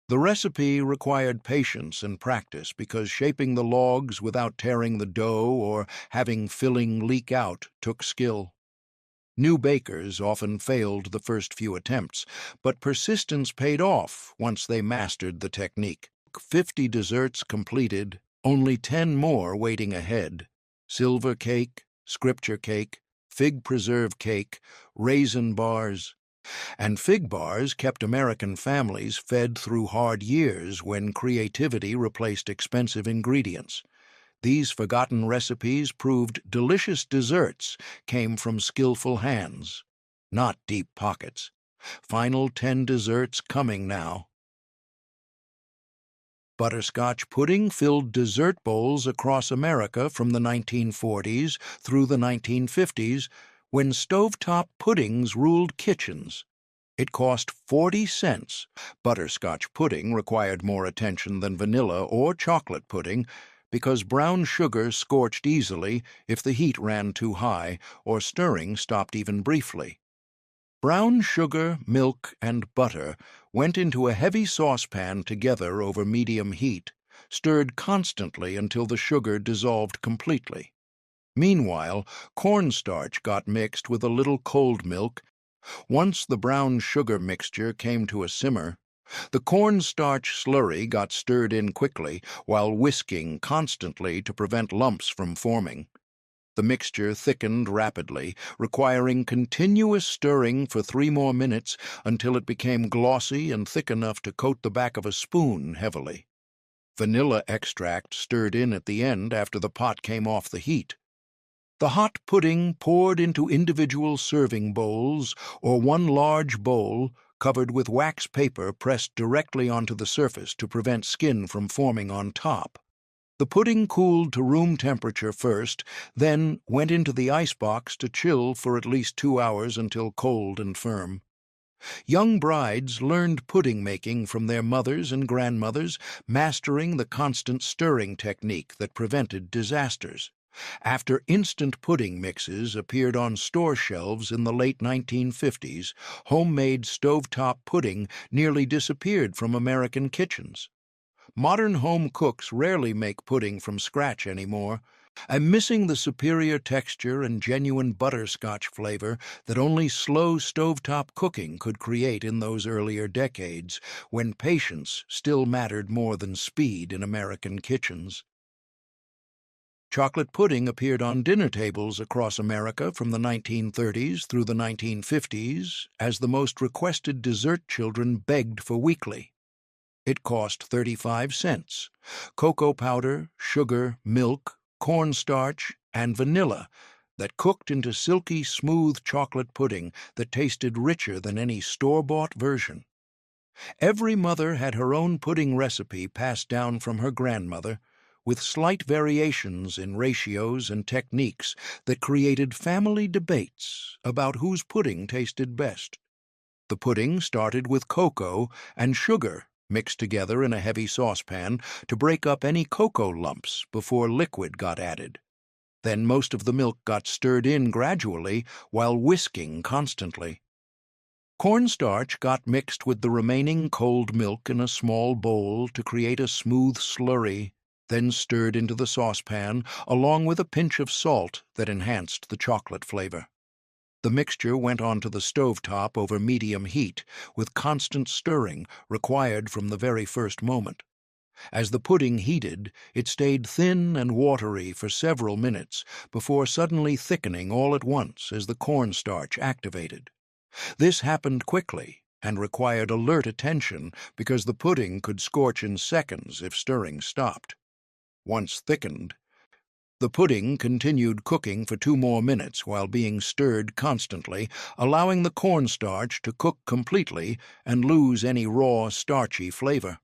[SPEAKER 1] The recipe required patience and practice because shaping the logs without tearing the dough or having filling leak out took skill. New bakers often failed the first few attempts, but persistence paid off once they mastered the technique. 50 desserts completed, only 10 more waiting ahead. Silver cake, scripture cake, fig preserve cake, raisin bars. And fig bars kept American families fed through hard years when creativity replaced expensive ingredients. These forgotten recipes proved delicious desserts came from skillful hands, not deep pockets. Final 10 desserts coming now. Butterscotch pudding filled dessert bowls across America from the 1940s through the 1950s when stovetop puddings ruled kitchens. It cost 40 cents. Butterscotch pudding required more attention than vanilla or chocolate pudding, because brown sugar scorched easily if the heat ran too high or stirring stopped even briefly. Brown sugar, milk, and butter went into a heavy saucepan together over medium heat, stirred constantly until the sugar dissolved completely. Meanwhile, cornstarch got mixed with a little cold milk. Once the brown sugar mixture came to a simmer, the cornstarch slurry got stirred in quickly while whisking constantly to prevent lumps from forming. The mixture thickened rapidly, requiring continuous stirring for 3 more minutes until it became glossy and thick enough to coat the back of a spoon heavily. Vanilla extract stirred in at the end after the pot came off the heat. The hot pudding poured into individual serving bowls or one large bowl covered with wax paper pressed directly onto the surface to prevent skin from forming on top. The pudding cooled to room temperature first, then went into the icebox to chill for at least 2 hours until cold and firm. Young brides learned pudding making from their mothers and grandmothers, mastering the constant stirring technique that prevented disasters. After instant pudding mixes appeared on store shelves in the late 1950s, homemade stovetop pudding nearly disappeared from American kitchens. Modern home cooks rarely make pudding from scratch anymore. I'm missing the superior texture and genuine butterscotch flavor that only slow stovetop cooking could create in those earlier decades, when patience still mattered more than speed in American kitchens. Chocolate pudding appeared on dinner tables across America from the 1930s through the 1950s as the most requested dessert children begged for weekly. It cost 35 cents. Cocoa powder, sugar, milk, cornstarch, and vanilla that cooked into silky, smooth chocolate pudding that tasted richer than any store-bought version. Every mother had her own pudding recipe passed down from her grandmother, with slight variations in ratios and techniques that created family debates about whose pudding tasted best. The pudding started with cocoa and sugar mixed together in a heavy saucepan to break up any cocoa lumps before liquid got added. Then most of the milk got stirred in gradually while whisking constantly. Cornstarch got mixed with the remaining cold milk in a small bowl to create a smooth slurry, then stirred into the saucepan along with a pinch of salt that enhanced the chocolate flavor. The mixture went onto the stovetop over medium heat, with constant stirring required from the very first moment. As the pudding heated, it stayed thin and watery for several minutes before suddenly thickening all at once as the cornstarch activated. This happened quickly and required alert attention because the pudding could scorch in seconds if stirring stopped. Once thickened, the pudding continued cooking for 2 more minutes while being stirred constantly, allowing the cornstarch to cook completely and lose any raw, starchy flavor.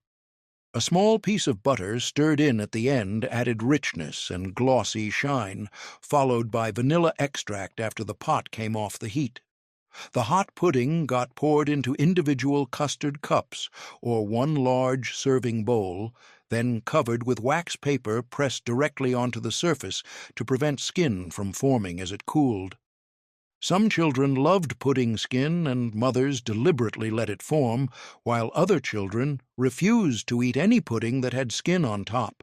[SPEAKER 1] A small piece of butter stirred in at the end added richness and glossy shine, followed by vanilla extract after the pot came off the heat. The hot pudding got poured into individual custard cups or one large serving bowl, then covered with wax paper pressed directly onto the surface to prevent skin from forming as it cooled. Some children loved pudding skin and mothers deliberately let it form, while other children refused to eat any pudding that had skin on top.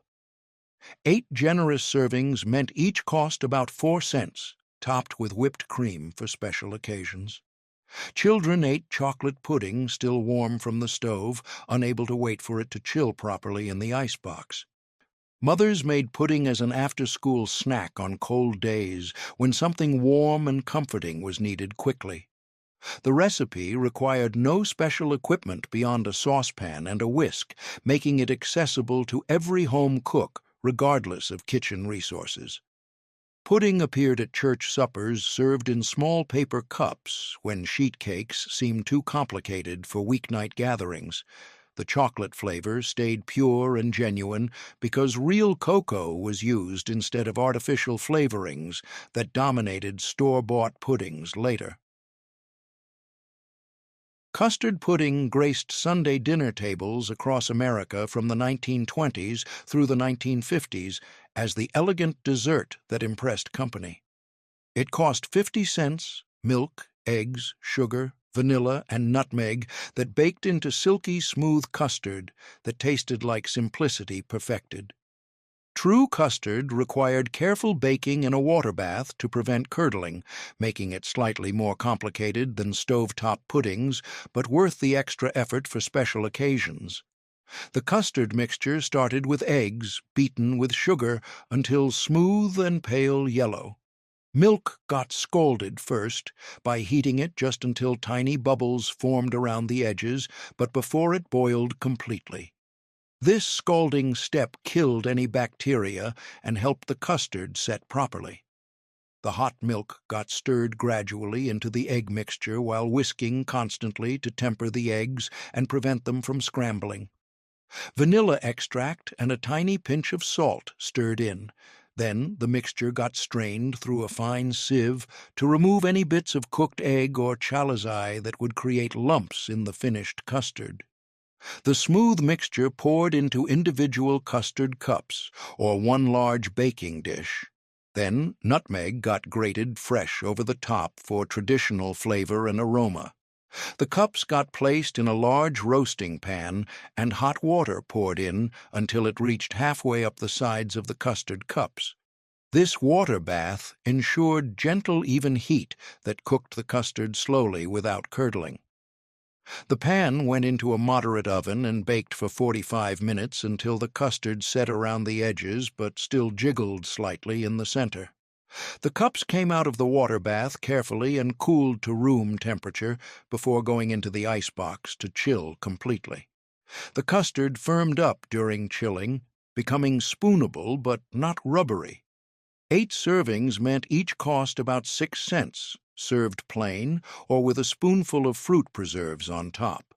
[SPEAKER 1] 8 generous servings meant each cost about 4 cents, topped with whipped cream for special occasions. Children ate chocolate pudding still warm from the stove, unable to wait for it to chill properly in the icebox. Mothers made pudding as an after-school snack on cold days when something warm and comforting was needed quickly. The recipe required no special equipment beyond a saucepan and a whisk, making it accessible to every home cook, regardless of kitchen resources. Pudding appeared at church suppers served in small paper cups when sheet cakes seemed too complicated for weeknight gatherings. The chocolate flavor stayed pure and genuine because real cocoa was used instead of artificial flavorings that dominated store-bought puddings later. Custard pudding graced Sunday dinner tables across America from the 1920s through the 1950s as the elegant dessert that impressed company. It cost 50 cents, milk, eggs, sugar, vanilla, and nutmeg that baked into silky smooth custard that tasted like simplicity perfected. True custard required careful baking in a water bath to prevent curdling, making it slightly more complicated than stovetop puddings, but worth the extra effort for special occasions. The custard mixture started with eggs, beaten with sugar until smooth and pale yellow. Milk got scalded first by heating it just until tiny bubbles formed around the edges, but before it boiled completely. This scalding step killed any bacteria and helped the custard set properly. The hot milk got stirred gradually into the egg mixture while whisking constantly to temper the eggs and prevent them from scrambling. Vanilla extract and a tiny pinch of salt stirred in. Then the mixture got strained through a fine sieve to remove any bits of cooked egg or chalazai that would create lumps in the finished custard. The smooth mixture poured into individual custard cups, or one large baking dish. Then nutmeg got grated fresh over the top for traditional flavor and aroma. The cups got placed in a large roasting pan and hot water poured in until it reached halfway up the sides of the custard cups. This water bath ensured gentle, even heat that cooked the custard slowly without curdling. The pan went into a moderate oven and baked for 45 minutes until the custard set around the edges but still jiggled slightly in the center. The cups came out of the water bath carefully and cooled to room temperature before going into the icebox to chill completely. The custard firmed up during chilling, becoming spoonable but not rubbery. 8 servings meant each cost about 6 cents, served plain or with a spoonful of fruit preserves on top.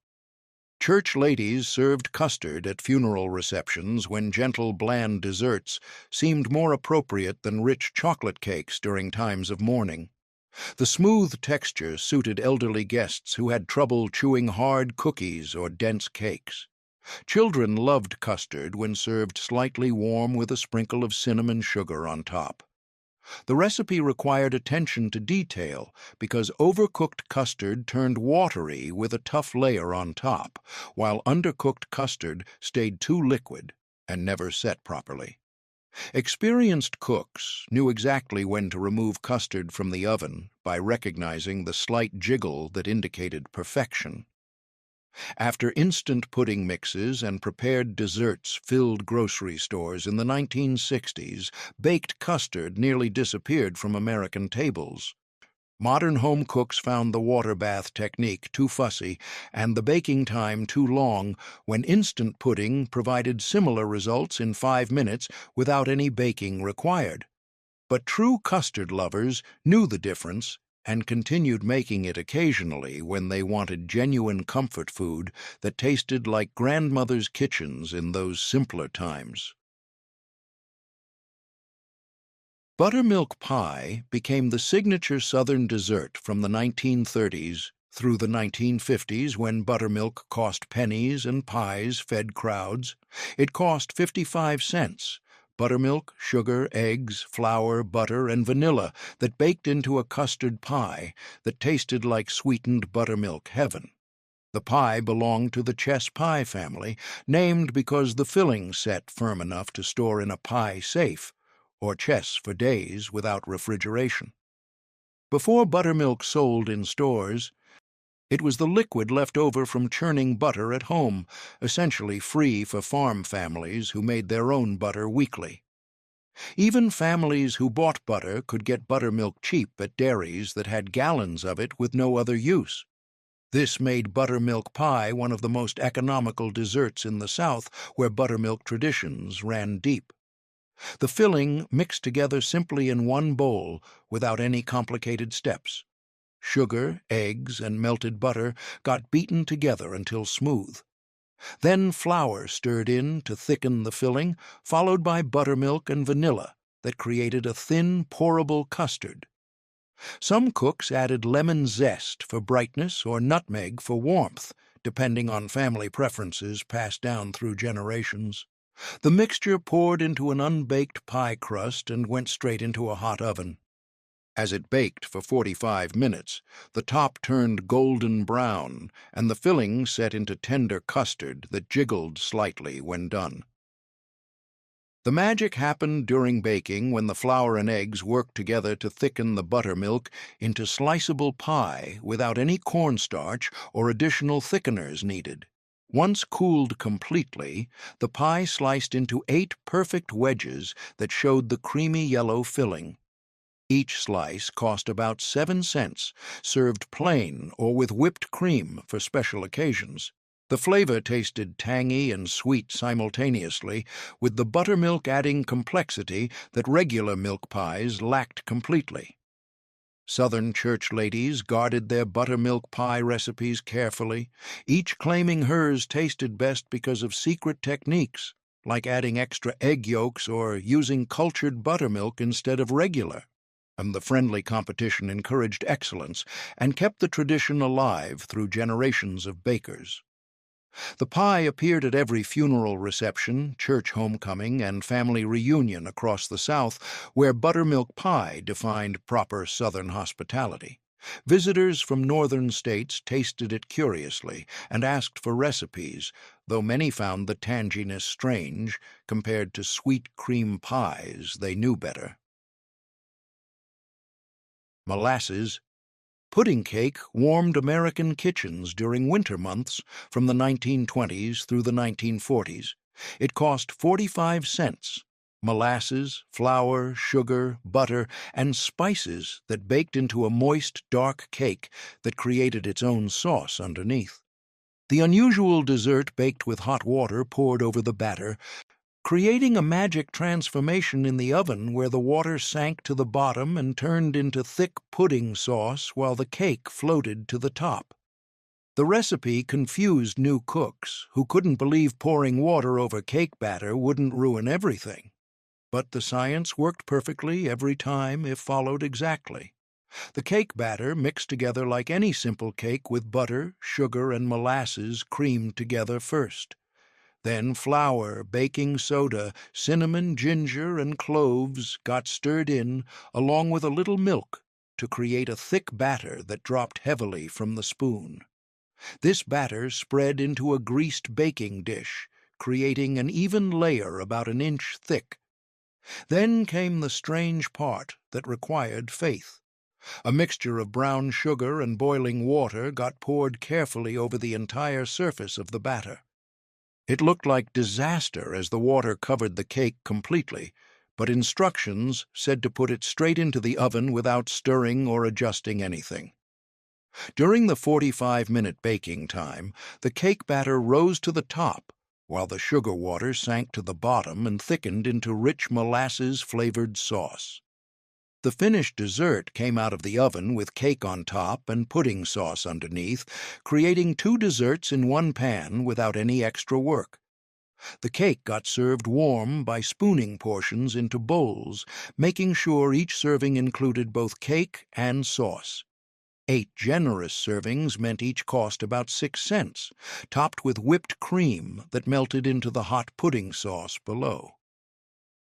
[SPEAKER 1] Church ladies served custard at funeral receptions when gentle, bland desserts seemed more appropriate than rich chocolate cakes during times of mourning. The smooth texture suited elderly guests who had trouble chewing hard cookies or dense cakes. Children loved custard when served slightly warm with a sprinkle of cinnamon sugar on top. The recipe required attention to detail because overcooked custard turned watery with a tough layer on top, while undercooked custard stayed too liquid and never set properly. Experienced cooks knew exactly when to remove custard from the oven by recognizing the slight jiggle that indicated perfection. After instant pudding mixes and prepared desserts filled grocery stores in the 1960s, baked custard nearly disappeared from American tables. Modern home cooks found the water bath technique too fussy and the baking time too long when instant pudding provided similar results in 5 minutes without any baking required. But true custard lovers knew the difference and continued making it occasionally when they wanted genuine comfort food that tasted like grandmother's kitchens in those simpler times. Buttermilk pie became the signature Southern dessert from the 1930s through the 1950s when buttermilk cost pennies and pies fed crowds. It cost 55 cents. Buttermilk, sugar, eggs, flour, butter, and vanilla that baked into a custard pie that tasted like sweetened buttermilk heaven. The pie belonged to the chess pie family, named because the filling set firm enough to store in a pie safe, or chess for days without refrigeration. Before buttermilk sold in stores, it was the liquid left over from churning butter at home, essentially free for farm families who made their own butter weekly. Even families who bought butter could get buttermilk cheap at dairies that had gallons of it with no other use. This made buttermilk pie one of the most economical desserts in the South, where buttermilk traditions ran deep. The filling mixed together simply in one bowl without any complicated steps. Sugar, eggs, and melted butter got beaten together until smooth. Then flour stirred in to thicken the filling, followed by buttermilk and vanilla that created a thin, pourable custard. Some cooks added lemon zest for brightness or nutmeg for warmth, depending on family preferences passed down through generations. The mixture poured into an unbaked pie crust and went straight into a hot oven. As it baked for 45 minutes, the top turned golden brown and the filling set into tender custard that jiggled slightly when done. The magic happened during baking when the flour and eggs worked together to thicken the buttermilk into sliceable pie without any cornstarch or additional thickeners needed. Once cooled completely, the pie sliced into 8 perfect wedges that showed the creamy yellow filling. Each slice cost about 7 cents, served plain or with whipped cream for special occasions. The flavor tasted tangy and sweet simultaneously, with the buttermilk adding complexity that regular milk pies lacked completely. Southern church ladies guarded their buttermilk pie recipes carefully, each claiming hers tasted best because of secret techniques, like adding extra egg yolks or using cultured buttermilk instead of regular. And the friendly competition encouraged excellence and kept the tradition alive through generations of bakers. The pie appeared at every funeral reception, church homecoming, and family reunion across the South, where buttermilk pie defined proper Southern hospitality. Visitors from northern states tasted it curiously and asked for recipes, though many found the tanginess strange compared to sweet cream pies they knew better. Molasses. Pudding cake warmed American kitchens during winter months from the 1920s through the 1940s. It cost 45 cents. Molasses, flour, sugar, butter, and spices that baked into a moist, dark cake that created its own sauce underneath. The unusual dessert baked with hot water poured over the batter, creating a magic transformation in the oven where the water sank to the bottom and turned into thick pudding sauce while the cake floated to the top. The recipe confused new cooks who couldn't believe pouring water over cake batter wouldn't ruin everything. But the science worked perfectly every time if followed exactly. The cake batter mixed together like any simple cake with butter, sugar, and molasses creamed together first. Then flour, baking soda, cinnamon, ginger, and cloves got stirred in, along with a little milk, to create a thick batter that dropped heavily from the spoon. This batter spread into a greased baking dish, creating an even layer about an inch thick. Then came the strange part that required faith. A mixture of brown sugar and boiling water got poured carefully over the entire surface of the batter. It looked like disaster as the water covered the cake completely, but instructions said to put it straight into the oven without stirring or adjusting anything. During the 45-minute baking time, the cake batter rose to the top, while the sugar water sank to the bottom and thickened into rich molasses-flavored sauce. The finished dessert came out of the oven with cake on top and pudding sauce underneath, creating 2 desserts in one pan without any extra work. The cake got served warm by spooning portions into bowls, making sure each serving included both cake and sauce. 8 generous servings meant each cost about 6 cents, topped with whipped cream that melted into the hot pudding sauce below.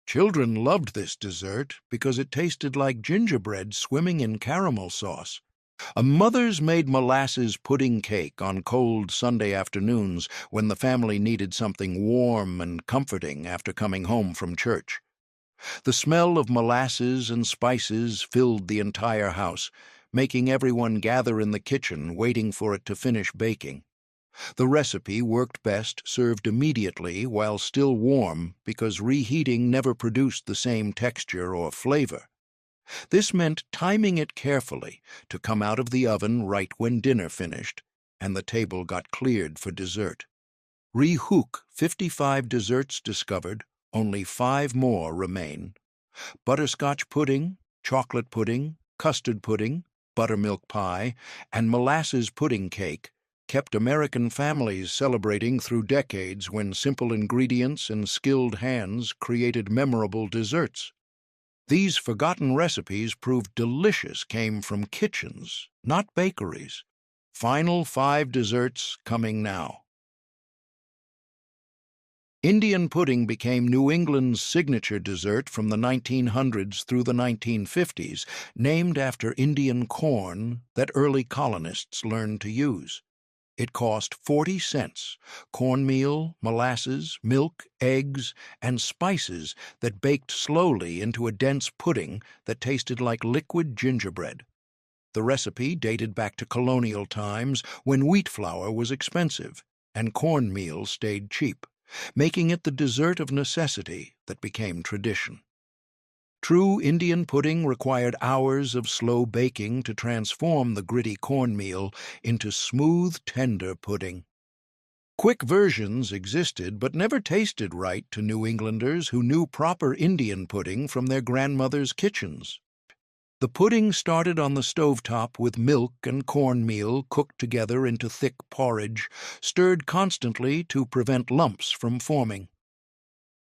[SPEAKER 1] Children loved this dessert because it tasted like gingerbread swimming in caramel sauce. A mother's made molasses pudding cake on cold Sunday afternoons when the family needed something warm and comforting after coming home from church. The smell of molasses and spices filled the entire house, making everyone gather in the kitchen waiting for it to finish baking. The recipe worked best served immediately while still warm because reheating never produced the same texture or flavor. This meant timing it carefully to come out of the oven right when dinner finished, and the table got cleared for dessert. Rehook 55 desserts discovered, only 5 more remain. Butterscotch pudding, chocolate pudding, custard pudding, buttermilk pie, and molasses pudding cake kept American families celebrating through decades when simple ingredients and skilled hands created memorable desserts. These forgotten recipes proved delicious came from kitchens, not bakeries. Final 5 desserts coming now. Indian pudding became New England's signature dessert from the 1900s through the 1950s, named after Indian corn that early colonists learned to use. It cost 40 cents, cornmeal, molasses, milk, eggs, and spices that baked slowly into a dense pudding that tasted like liquid gingerbread. The recipe dated back to colonial times when wheat flour was expensive and cornmeal stayed cheap, making it the dessert of necessity that became tradition. True Indian pudding required hours of slow baking to transform the gritty cornmeal into smooth, tender pudding. Quick versions existed but never tasted right to New Englanders who knew proper Indian pudding from their grandmothers' kitchens. The pudding started on the stovetop with milk and cornmeal cooked together into thick porridge, stirred constantly to prevent lumps from forming.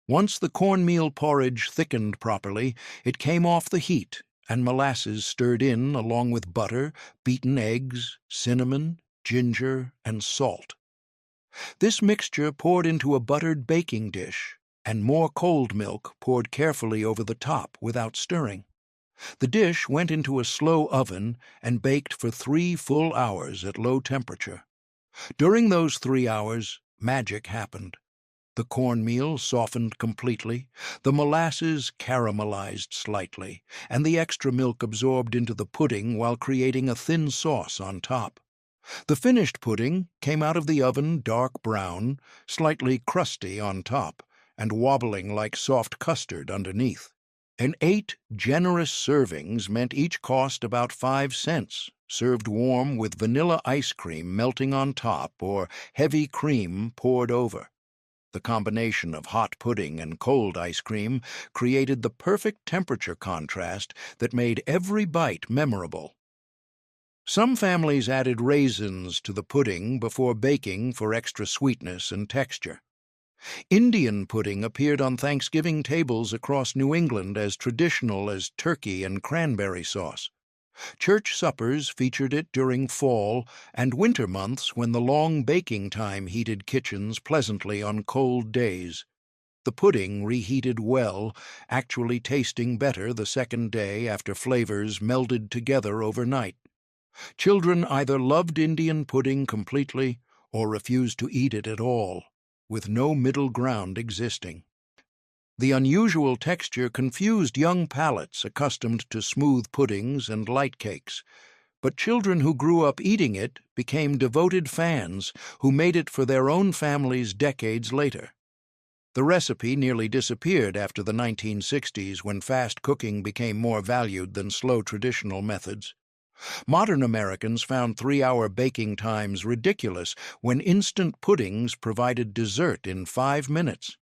[SPEAKER 1] Once the cornmeal porridge thickened properly, it came off the heat, and molasses stirred in along with butter, beaten eggs, cinnamon, ginger, and salt. This mixture poured into a buttered baking dish, and more cold milk poured carefully over the top without stirring. The dish went into a slow oven and baked for 3 full hours at low temperature. During those 3 hours, magic happened. The cornmeal softened completely, the molasses caramelized slightly, and the extra milk absorbed into the pudding while creating a thin sauce on top. The finished pudding came out of the oven dark brown, slightly crusty on top, and wobbling like soft custard underneath. And 8 generous servings meant each cost about 5 cents, served warm with vanilla ice cream melting on top or heavy cream poured over. The combination of hot pudding and cold ice cream created the perfect temperature contrast that made every bite memorable. Some families added raisins to the pudding before baking for extra sweetness and texture. Indian pudding appeared on Thanksgiving tables across New England as traditional as turkey and cranberry sauce. Church suppers featured it during fall and winter months when the long baking time heated kitchens pleasantly on cold days. The pudding reheated well, actually tasting better the second day after flavors melded together overnight. Children either loved Indian pudding completely or refused to eat it at all, with no middle ground existing. The unusual texture confused young palates accustomed to smooth puddings and light cakes, but children who grew up eating it became devoted fans who made it for their own families decades later. The recipe nearly disappeared after the 1960s when fast cooking became more valued than slow traditional methods. Modern Americans found 3-hour baking times ridiculous when instant puddings provided dessert in 5 minutes.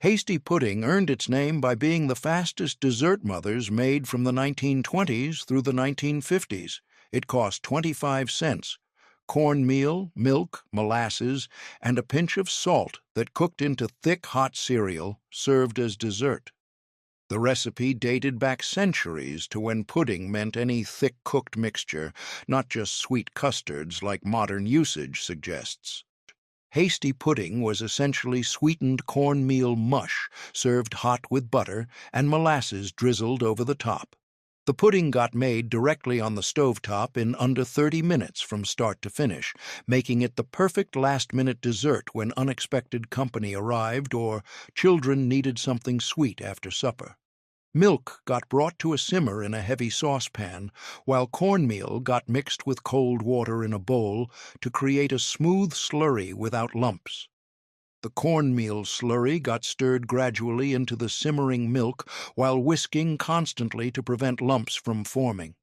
[SPEAKER 1] Hasty pudding earned its name by being the fastest dessert mothers made from the 1920s through the 1950s. It cost 25 cents. Cornmeal, milk, molasses, and a pinch of salt that cooked into thick hot cereal served as dessert. The recipe dated back centuries to when pudding meant any thick-cooked mixture, not just sweet custards like modern usage suggests. Hasty pudding was essentially sweetened cornmeal mush served hot with butter and molasses drizzled over the top. The pudding got made directly on the stovetop in under 30 minutes from start to finish, making it the perfect last-minute dessert when unexpected company arrived or children needed something sweet after supper. Milk got brought to a simmer in a heavy saucepan, while cornmeal got mixed with cold water in a bowl to create a smooth slurry without lumps. The cornmeal slurry got stirred gradually into the simmering milk while whisking constantly to prevent lumps from forming.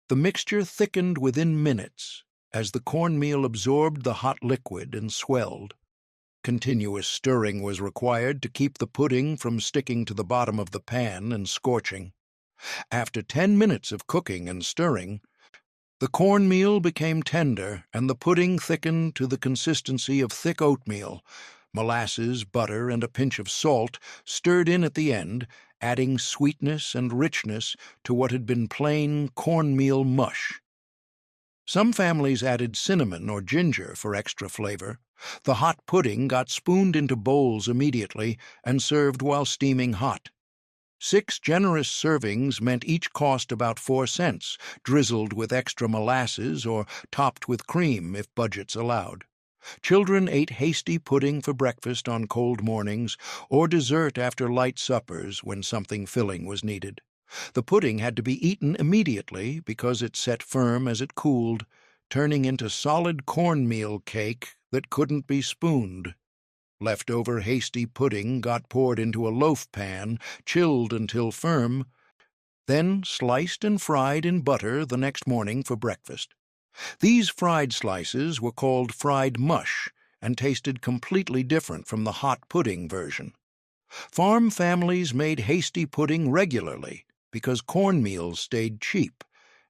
[SPEAKER 1] The mixture thickened within minutes as the cornmeal absorbed the hot liquid and swelled. Continuous stirring was required to keep the pudding from sticking to the bottom of the pan and scorching. After 10 minutes of cooking and stirring, the cornmeal became tender and the pudding thickened to the consistency of thick oatmeal, Molasses, butter, and a pinch of salt stirred in at the end, adding sweetness and richness to what had been plain cornmeal mush. Some families added cinnamon or ginger for extra flavor. The hot pudding got spooned into bowls immediately and served while steaming hot. 6 generous servings meant each cost about 4 cents, drizzled with extra molasses or topped with cream if budgets allowed. Children ate hasty pudding for breakfast on cold mornings or dessert after light suppers when something filling was needed. The pudding had to be eaten immediately because it set firm as it cooled, turning into solid cornmeal cake that couldn't be spooned. Leftover hasty pudding got poured into a loaf pan, chilled until firm, then sliced and fried in butter the next morning for breakfast. These fried slices were called fried mush and tasted completely different from the hot pudding version. Farm families made hasty pudding regularly because cornmeal stayed cheap,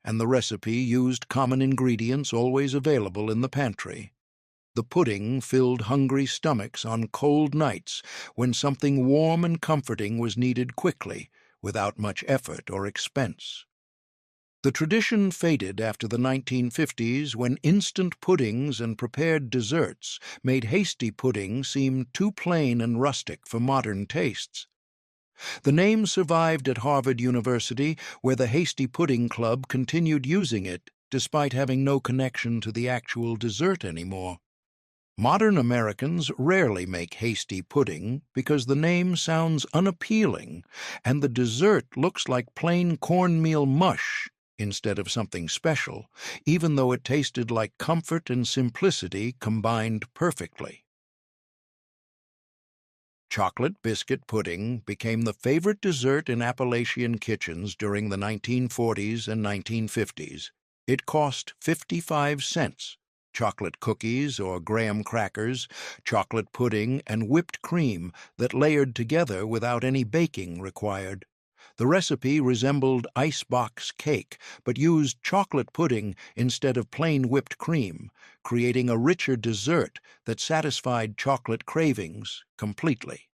[SPEAKER 1] and the recipe used common ingredients always available in the pantry. The pudding filled hungry stomachs on cold nights when something warm and comforting was needed quickly, without much effort or expense. The tradition faded after the 1950s when instant puddings and prepared desserts made hasty pudding seem too plain and rustic for modern tastes. The name survived at Harvard University, where the Hasty Pudding Club continued using it despite having no connection to the actual dessert anymore. Modern Americans rarely make hasty pudding because the name sounds unappealing and the dessert looks like plain cornmeal mush instead of something special, even though it tasted like comfort and simplicity combined perfectly. Chocolate biscuit pudding became the favorite dessert in Appalachian kitchens during the 1940s and 1950s. It cost 55 cents. Chocolate cookies or graham crackers, chocolate pudding, and whipped cream that layered together without any baking required. The recipe resembled icebox cake, but used chocolate pudding instead of plain whipped cream, creating a richer dessert that satisfied chocolate cravings completely.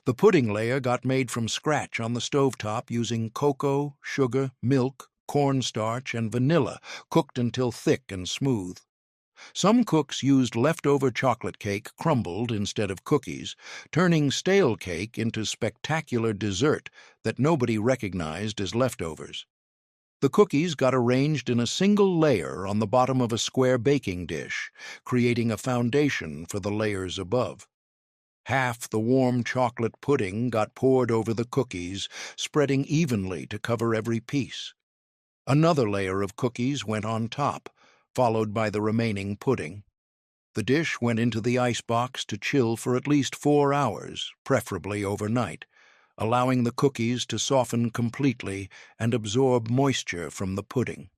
[SPEAKER 1] The pudding layer got made from scratch on the stovetop using cocoa, sugar, milk, cornstarch, and vanilla, cooked until thick and smooth. Some cooks used leftover chocolate cake crumbled instead of cookies, turning stale cake into spectacular dessert that nobody recognized as leftovers. The cookies got arranged in a single layer on the bottom of a square baking dish, creating a foundation for the layers above. Half the warm chocolate pudding got poured over the cookies, spreading evenly to cover every piece. Another layer of cookies went on top, followed by the remaining pudding. The dish went into the icebox to chill for at least 4 hours, preferably overnight, allowing the cookies to soften completely and absorb moisture from the pudding.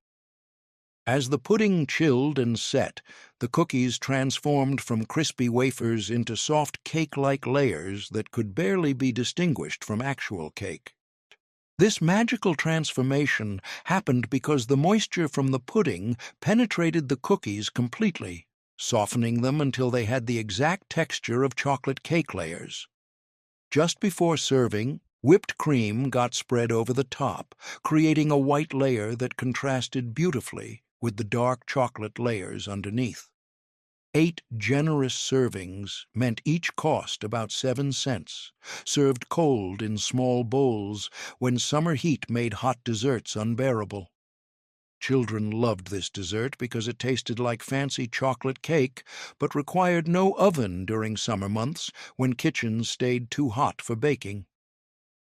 [SPEAKER 1] As the pudding chilled and set, the cookies transformed from crispy wafers into soft cake-like layers that could barely be distinguished from actual cake. This magical transformation happened because the moisture from the pudding penetrated the cookies completely, softening them until they had the exact texture of chocolate cake layers. Just before serving, whipped cream got spread over the top, creating a white layer that contrasted beautifully with the dark chocolate layers underneath. 8 generous servings meant each cost about 7 cents, served cold in small bowls when summer heat made hot desserts unbearable. Children loved this dessert because it tasted like fancy chocolate cake, but required no oven during summer months when kitchens stayed too hot for baking.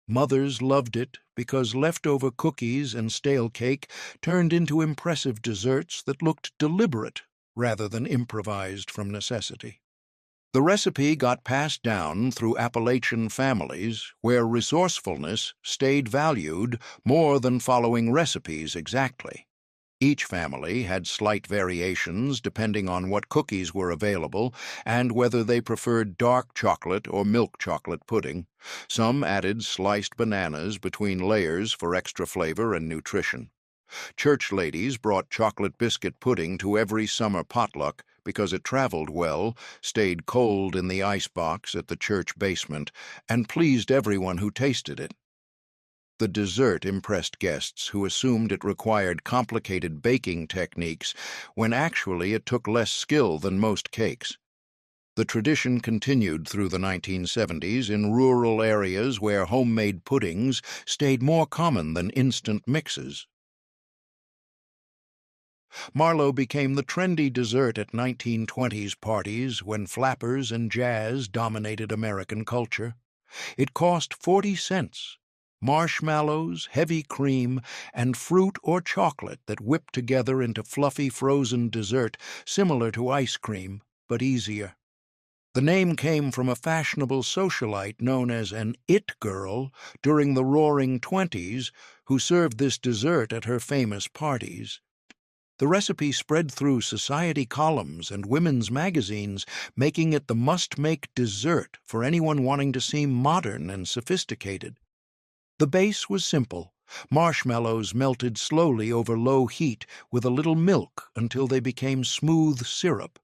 [SPEAKER 1] Mothers loved it because leftover cookies and stale cake turned into impressive desserts that looked deliberate rather than improvised from necessity. The recipe got passed down through Appalachian families where resourcefulness stayed valued more than following recipes exactly. Each family had slight variations depending on what cookies were available and whether they preferred dark chocolate or milk chocolate pudding. Some added sliced bananas between layers for extra flavor and nutrition. Church ladies brought chocolate biscuit pudding to every summer potluck because it traveled well, stayed cold in the icebox at the church basement, and pleased everyone who tasted it. The dessert impressed guests who assumed it required complicated baking techniques when actually it took less skill than most cakes. The tradition continued through the 1970s in rural areas where homemade puddings stayed more common than instant mixes. Marlowe became the trendy dessert at 1920s parties when flappers and jazz dominated American culture. It cost 40 cents. Marshmallows, heavy cream, and fruit or chocolate that whipped together into fluffy frozen dessert similar to ice cream, but easier. The name came from a fashionable socialite known as an it girl during the Roaring Twenties who served this dessert at her famous parties. The recipe spread through society columns and women's magazines, making it the must-make dessert for anyone wanting to seem modern and sophisticated. The base was simple. Marshmallows melted slowly over low heat with a little milk until they became smooth syrup.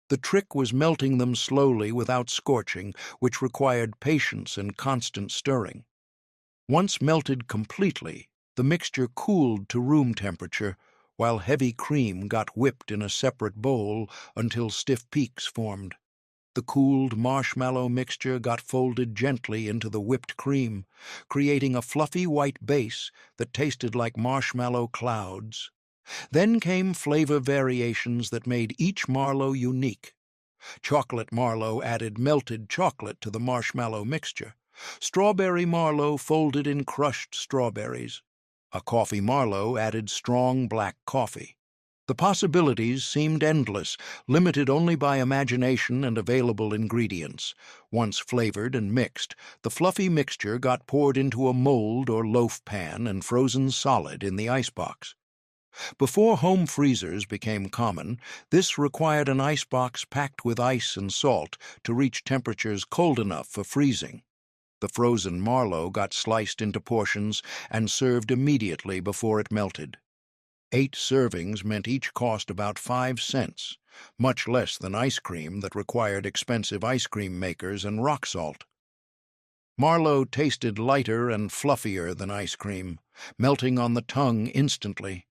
[SPEAKER 1] The trick was melting them slowly without scorching, which required patience and constant stirring. Once melted completely, the mixture cooled to room temperature, while heavy cream got whipped in a separate bowl until stiff peaks formed. The cooled marshmallow mixture got folded gently into the whipped cream, creating a fluffy white base that tasted like marshmallow clouds. Then came flavor variations that made each Marlowe unique. Chocolate Marlowe added melted chocolate to the marshmallow mixture. Strawberry Marlowe folded in crushed strawberries. A coffee Marlowe added strong black coffee. The possibilities seemed endless, limited only by imagination and available ingredients. Once flavored and mixed, the fluffy mixture got poured into a mold or loaf pan and frozen solid in the icebox. Before home freezers became common, this required an icebox packed with ice and salt to reach temperatures cold enough for freezing. The frozen Marlowe got sliced into portions and served immediately before it melted. 8 servings meant each cost about 5 cents, much less than ice cream that required expensive ice cream makers and rock salt. Marlowe tasted lighter and fluffier than ice cream, melting on the tongue instantly.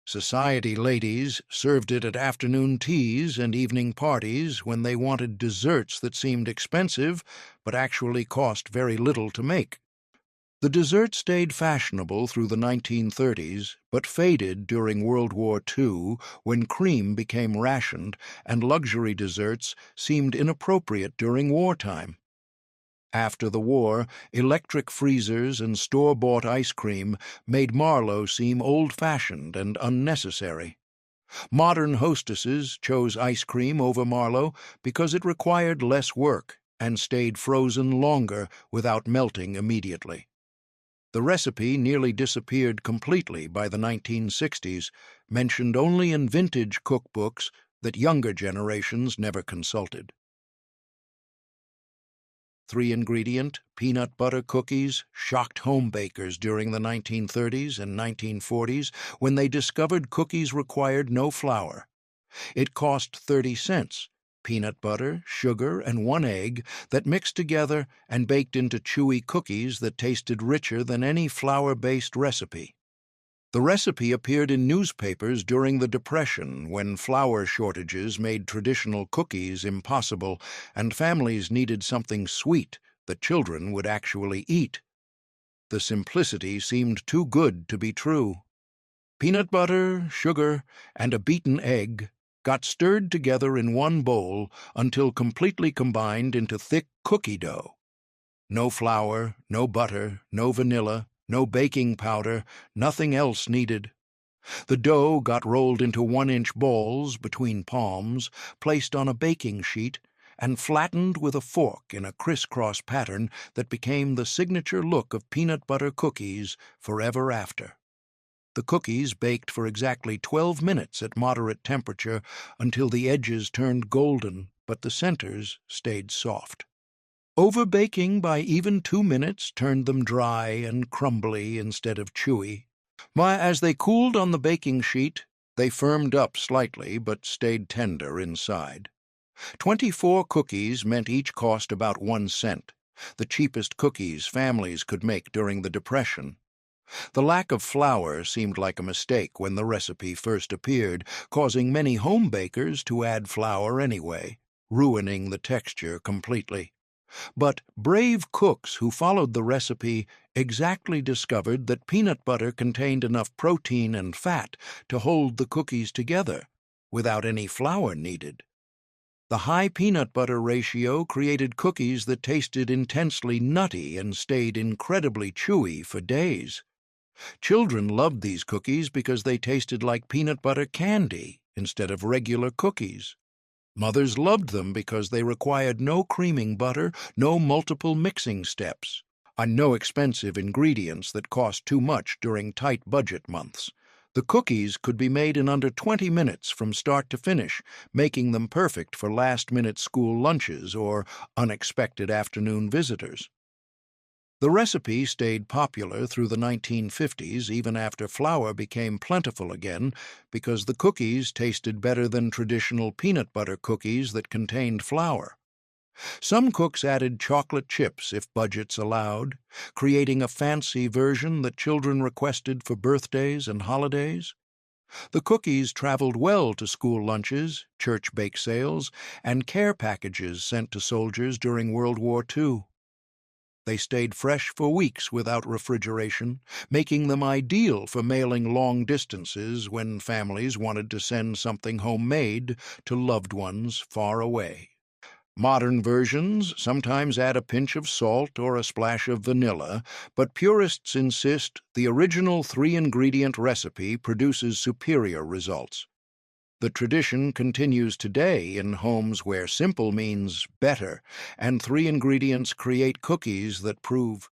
[SPEAKER 1] Society ladies served it at afternoon teas and evening parties when they wanted desserts that seemed expensive but actually cost very little to make. The dessert stayed fashionable through the 1930s, but faded during World War II when cream became rationed and luxury desserts seemed inappropriate during wartime. After the war, electric freezers and store-bought ice cream made Marlowe seem old-fashioned and unnecessary. Modern hostesses chose ice cream over Marlowe because it required less work and stayed frozen longer without melting immediately. The recipe nearly disappeared completely by the 1960s, mentioned only in vintage cookbooks that younger generations never consulted. 3-ingredient peanut butter cookies shocked home bakers during the 1930s and 1940s when they discovered cookies required no flour. It cost 30 cents, peanut butter, sugar, and 1 egg that mixed together and baked into chewy cookies that tasted richer than any flour-based recipe. The recipe appeared in newspapers during the Depression when flour shortages made traditional cookies impossible and families needed something sweet that children would actually eat. The simplicity seemed too good to be true. Peanut butter, sugar, and a beaten egg got stirred together in one bowl until completely combined into thick cookie dough. No flour, no butter, no vanilla, no baking powder, nothing else needed. The dough got rolled into 1-inch balls between palms, placed on a baking sheet, and flattened with a fork in a crisscross pattern that became the signature look of peanut butter cookies forever after. The cookies baked for exactly 12 minutes at moderate temperature until the edges turned golden, but the centers stayed soft. Overbaking by even 2 minutes turned them dry and crumbly instead of chewy. As they cooled on the baking sheet, They firmed up slightly but stayed tender inside. 24 cookies meant each cost about 1 cent, the cheapest cookies families could make during the Depression. The lack of flour seemed like a mistake when the recipe first appeared, causing many home bakers to add flour anyway, ruining the texture completely. But brave cooks who followed the recipe exactly discovered that peanut butter contained enough protein and fat to hold the cookies together, without any flour needed. The high peanut butter ratio created cookies that tasted intensely nutty and stayed incredibly chewy for days. Children loved these cookies because they tasted like peanut butter candy instead of regular cookies. Mothers loved them because they required no creaming butter, no multiple mixing steps, and no expensive ingredients that cost too much during tight budget months. The cookies could be made in under 20 minutes from start to finish, making them perfect for last-minute school lunches or unexpected afternoon visitors. The recipe stayed popular through the 1950s, even after flour became plentiful again, because the cookies tasted better than traditional peanut butter cookies that contained flour. Some cooks added chocolate chips if budgets allowed, creating a fancy version that children requested for birthdays and holidays. The cookies traveled well to school lunches, church bake sales, and care packages sent to soldiers during World War II. They stayed fresh for weeks without refrigeration, making them ideal for mailing long distances when families wanted to send something homemade to loved ones far away. Modern versions sometimes add a pinch of salt or a splash of vanilla, but purists insist the original 3-ingredient recipe produces superior results. The tradition continues today in homes where simple means better, and 3 ingredients create cookies that prove